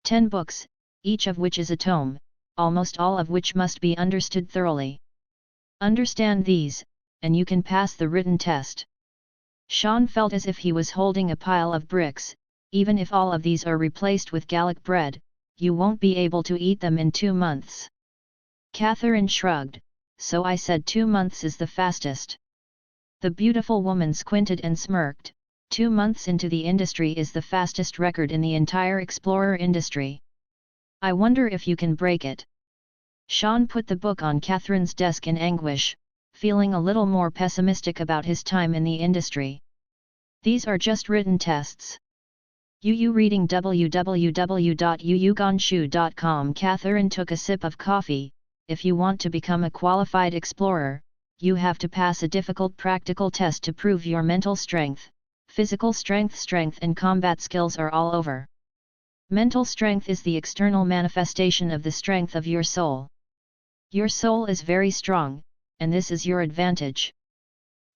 10 books, each of which is a tome, almost all of which must be understood thoroughly. Understand these, and you can pass the written test. Sean felt as if he was holding a pile of bricks. Even if all of these are replaced with Gallic bread, you won't be able to eat them in 2 months. Catherine shrugged, so I said 2 months is the fastest. The beautiful woman squinted and smirked. 2 months into the industry is the fastest record in the entire explorer industry. I wonder if you can break it. Sean put the book on Catherine's desk in anguish, feeling a little more pessimistic about his time in the industry. These are just written tests. UU reading www.uuganshu.com. Catherine took a sip of coffee. If you want to become a qualified explorer, you have to pass a difficult practical test to prove your mental strength. Physical strength and combat skills are all over. Mental strength is the external manifestation of the strength of your soul. Your soul is very strong, and this is your advantage.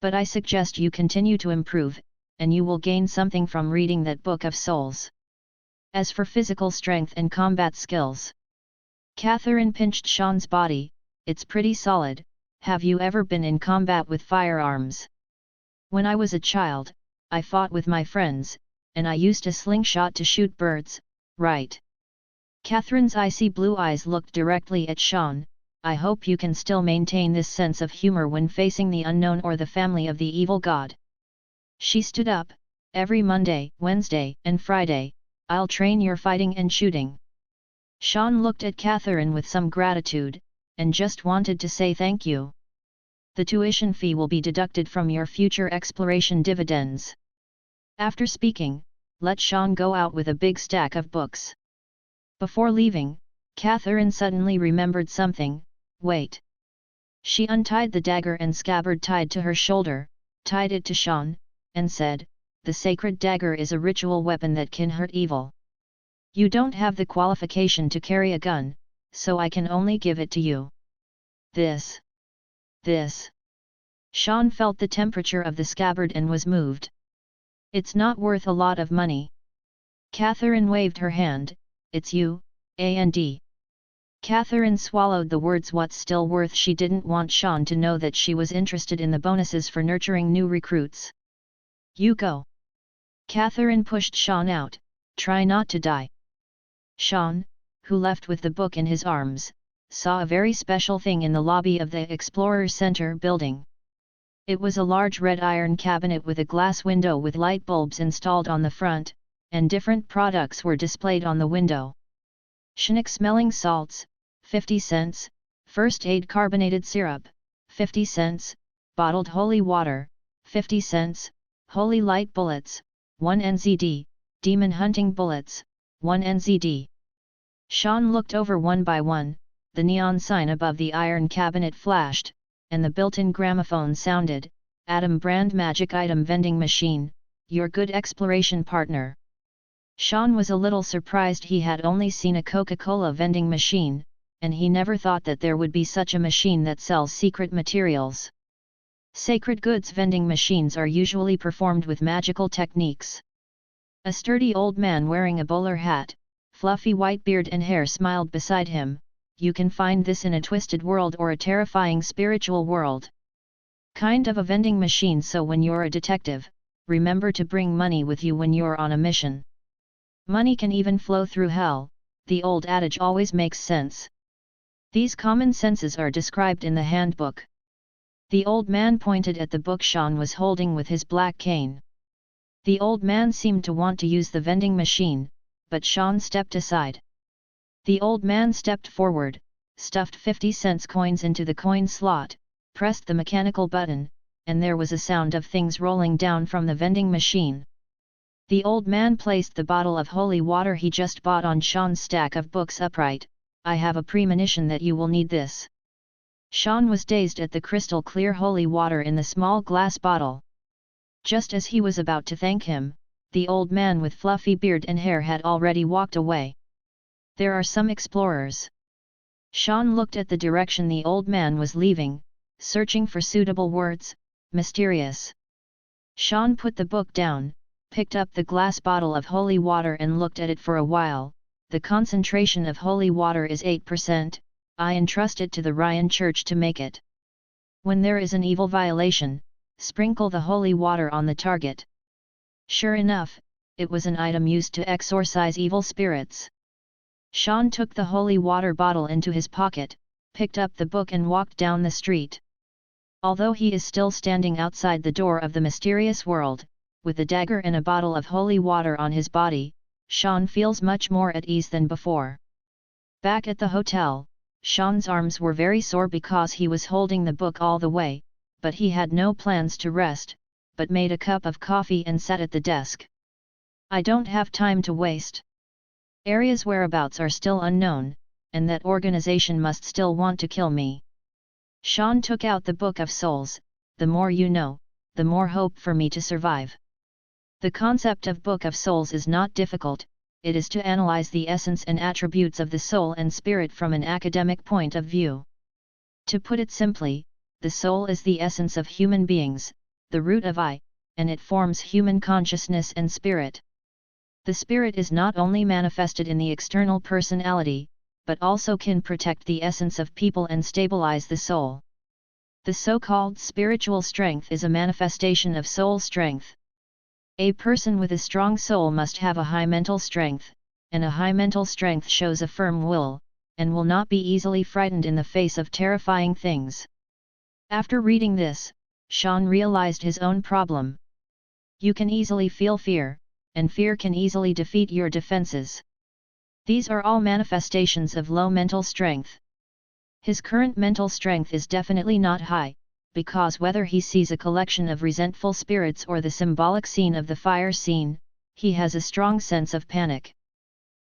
But I suggest you continue to improve, and you will gain something from reading that Book of Souls. As for physical strength and combat skills, Catherine pinched Sean's body. It's pretty solid. Have you ever been in combat with firearms? When I was a child, I fought with my friends, and I used a slingshot to shoot birds, right? Catherine's icy blue eyes looked directly at Sean. I hope you can still maintain this sense of humor when facing the unknown or the family of the evil god. She stood up. Every Monday, Wednesday, and Friday, I'll train your fighting and shooting. Sean looked at Catherine with some gratitude, and just wanted to say thank you. The tuition fee will be deducted from your future exploration dividends. After speaking, let Sean go out with a big stack of books. Before leaving, Catherine suddenly remembered something. Wait. She untied the dagger and scabbard tied to her shoulder, tied it to Sean, and said, "The sacred dagger is a ritual weapon that can hurt evil. You don't have the qualification to carry a gun, so I can only give it to you. This. Sean felt the temperature of the scabbard and was moved. It's not worth a lot of money." Catherine waved her hand. "It's you, and." Catherine swallowed the words "what's still worth." She didn't want Sean to know that she was interested in the bonuses for nurturing new recruits. "You go." Catherine pushed Sean out. "Try not to die." Sean, who left with the book in his arms, saw a very special thing in the lobby of the Explorer Center building. It was a large red iron cabinet with a glass window with light bulbs installed on the front, and different products were displayed on the window. Chinook smelling salts, 50 cents, first aid carbonated syrup, 50 cents, bottled holy water, 50 cents, holy light bullets, 1 NZD, demon hunting bullets, 1 NZD. Sean looked over one by one. The neon sign above the iron cabinet flashed, and the built-in gramophone sounded. "Adam brand magic item vending machine, your good exploration partner." Sean was a little surprised. He had only seen a Coca-Cola vending machine, and he never thought that there would be such a machine that sells secret materials. Sacred goods vending machines are usually performed with magical techniques. A sturdy old man wearing a bowler hat, fluffy white beard and hair smiled beside him. "You can find this in a twisted world or a terrifying spiritual world. Kind of a vending machine, so when you're a detective, remember to bring money with you when you're on a mission. Money can even flow through hell. The old adage always makes sense." These common senses are described in the handbook. The old man pointed at the book Sean was holding with his black cane. The old man seemed to want to use the vending machine, but Sean stepped aside. The old man stepped forward, stuffed 50-cent coins into the coin slot, pressed the mechanical button, and there was a sound of things rolling down from the vending machine. The old man placed the bottle of holy water he just bought on Sean's stack of books upright. "I have a premonition that you will need this." Sean was dazed at the crystal clear holy water in the small glass bottle. Just as he was about to thank him, the old man with fluffy beard and hair had already walked away. There are some explorers. Sean looked at the direction the old man was leaving, searching for suitable words. Mysterious. Sean put the book down, picked up the glass bottle of holy water and looked at it for a while. The concentration of holy water is 8%, I entrust it to the Ryan Church to make it. When there is an evil violation, sprinkle the holy water on the target. Sure enough, it was an item used to exorcise evil spirits. Sean took the holy water bottle into his pocket, picked up the book and walked down the street. Although he is still standing outside the door of the mysterious world, with a dagger and a bottle of holy water on his body, Sean feels much more at ease than before. Back at the hotel, Sean's arms were very sore because he was holding the book all the way, but he had no plans to rest, but made a cup of coffee and sat at the desk. I don't have time to waste. Area's whereabouts are still unknown, and that organization must still want to kill me. Sean took out the Book of Souls. The more you know, the more hope for me to survive. The concept of Book of Souls is not difficult, it is to analyze the essence and attributes of the soul and spirit from an academic point of view. To put it simply, the soul is the essence of human beings, the root of I, and it forms human consciousness and spirit. The spirit is not only manifested in the external personality, but also can protect the essence of people and stabilize the soul. The so-called spiritual strength is a manifestation of soul strength. A person with a strong soul must have a high mental strength, and a high mental strength shows a firm will, and will not be easily frightened in the face of terrifying things. After reading this, Sean realized his own problem. You can easily feel fear, and fear can easily defeat your defenses. These are all manifestations of low mental strength. His current mental strength is definitely not high, because whether he sees a collection of resentful spirits or the symbolic scene of the fire scene, he has a strong sense of panic.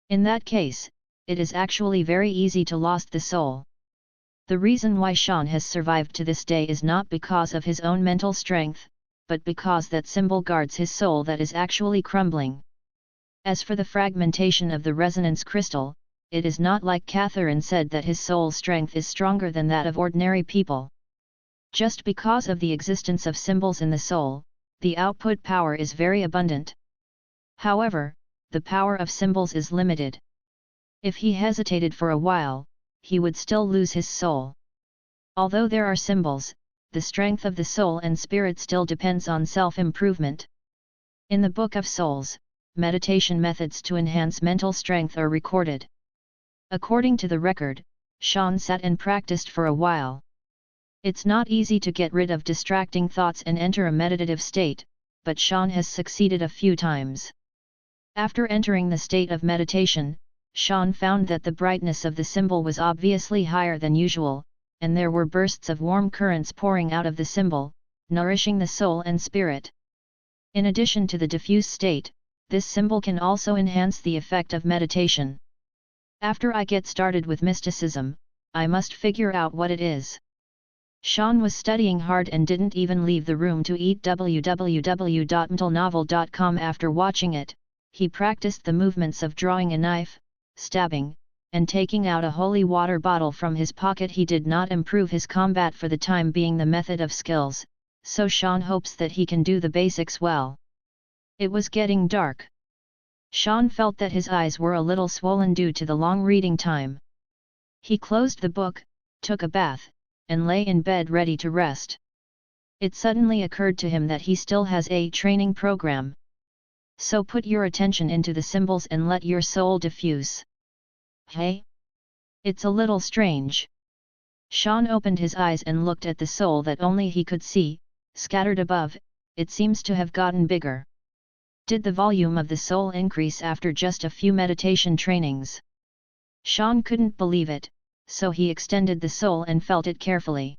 In that case, it is actually very easy to lose the soul. The reason why Sean has survived to this day is not because of his own mental strength, but because that symbol guards his soul that is actually crumbling. As for the fragmentation of the resonance crystal, it is not like Catherine said that his soul strength is stronger than that of ordinary people. Just because of the existence of symbols in the soul, the output power is very abundant. However, the power of symbols is limited. If he hesitated for a while, he would still lose his soul. Although there are symbols, the strength of the soul and spirit still depends on self-improvement. In the Book of Souls, meditation methods to enhance mental strength are recorded. According to the record, Sean sat and practiced for a while. It's not easy to get rid of distracting thoughts and enter a meditative state, but Sean has succeeded a few times. After entering the state of meditation, Sean found that the brightness of the symbol was obviously higher than usual, and there were bursts of warm currents pouring out of the symbol, nourishing the soul and spirit. In addition to the diffuse state, this symbol can also enhance the effect of meditation. After I get started with mysticism, I must figure out what it is. Sean was studying hard and didn't even leave the room to eat. www.mentalnovel.com. After watching it, he practiced the movements of drawing a knife, stabbing, and taking out a holy water bottle from his pocket. He did not improve his combat for the time being, the method of skills, so Sean hopes that he can do the basics well. It was getting dark. Sean felt that his eyes were a little swollen due to the long reading time. He closed the book, took a bath, and lay in bed ready to rest. It suddenly occurred to him that he still has a training program. So put your attention into the symbols and let your soul diffuse. Hey? It's a little strange. Sean opened his eyes and looked at the soul that only he could see, scattered above. It seems to have gotten bigger. Did the volume of the soul increase after just a few meditation trainings? Sean couldn't believe it, so he extended the soul and felt it carefully.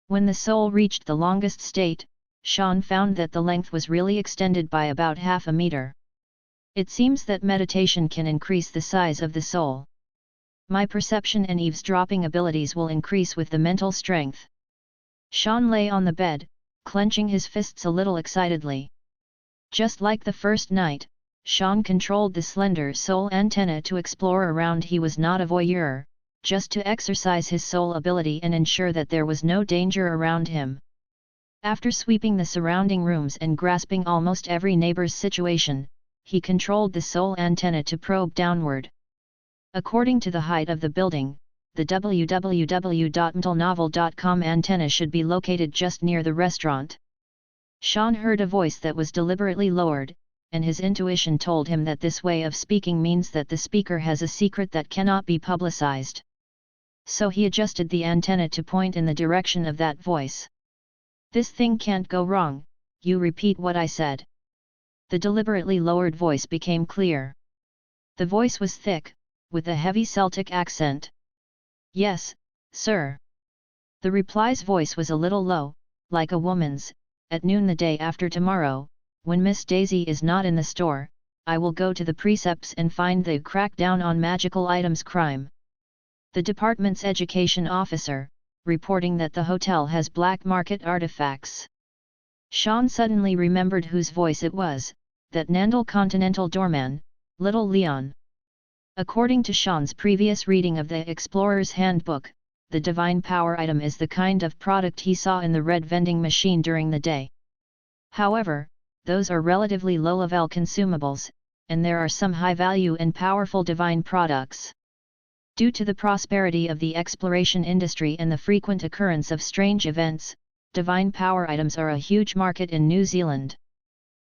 When the soul reached the longest state, Sean found that the length was really extended by about half a meter. It seems that meditation can increase the size of the soul. My perception and eavesdropping abilities will increase with the mental strength. Sean lay on the bed, clenching his fists a little excitedly. Just like the first night, Sean controlled the slender soul antenna to explore around. He was not a voyeur, just to exercise his soul ability and ensure that there was no danger around him. After sweeping the surrounding rooms and grasping almost every neighbor's situation, he controlled the soul antenna to probe downward. According to the height of the building, the www.mtlnovel.com antenna should be located just near the restaurant. Sean heard a voice that was deliberately lowered, and his intuition told him that this way of speaking means that the speaker has a secret that cannot be publicized. So he adjusted the antenna to point in the direction of that voice. "This thing can't go wrong, you repeat what I said." The deliberately lowered voice became clear. The voice was thick, with a heavy Celtic accent. "Yes, sir." The reply's voice was a little low, like a woman's. "At noon the day after tomorrow, when Miss Daisy is not in the store, I will go to the precepts and find the crackdown on magical items crime." The department's education officer, reporting that the hotel has black market artifacts. Sean suddenly remembered whose voice it was, that Nandal Continental doorman, Little Leon. According to Sean's previous reading of the Explorer's Handbook, the divine power item is the kind of product he saw in the red vending machine during the day. However, those are relatively low-level consumables, and there are some high-value and powerful divine products. Due to the prosperity of the exploration industry and the frequent occurrence of strange events, divine power items are a huge market in New Zealand.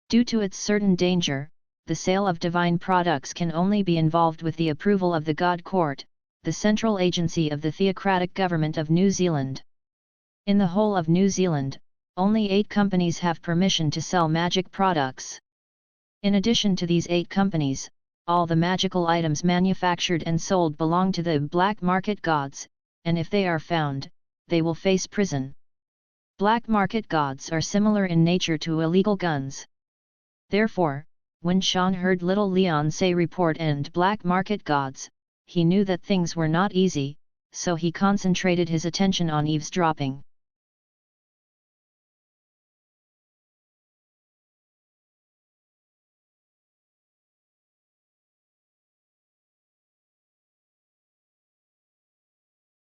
Due to its certain danger, the sale of divine products can only be involved with the approval of the God Court, the central agency of the theocratic government of New Zealand. In the whole of New Zealand, only 8 companies have permission to sell magic products. In addition to these 8 companies, all the magical items manufactured and sold belong to the black market gods, and if they are found, they will face prison. Black market gods are similar in nature to illegal guns. Therefore, when Sean heard Little Leon say report and black market gods, he knew that things were not easy, so he concentrated his attention on eavesdropping.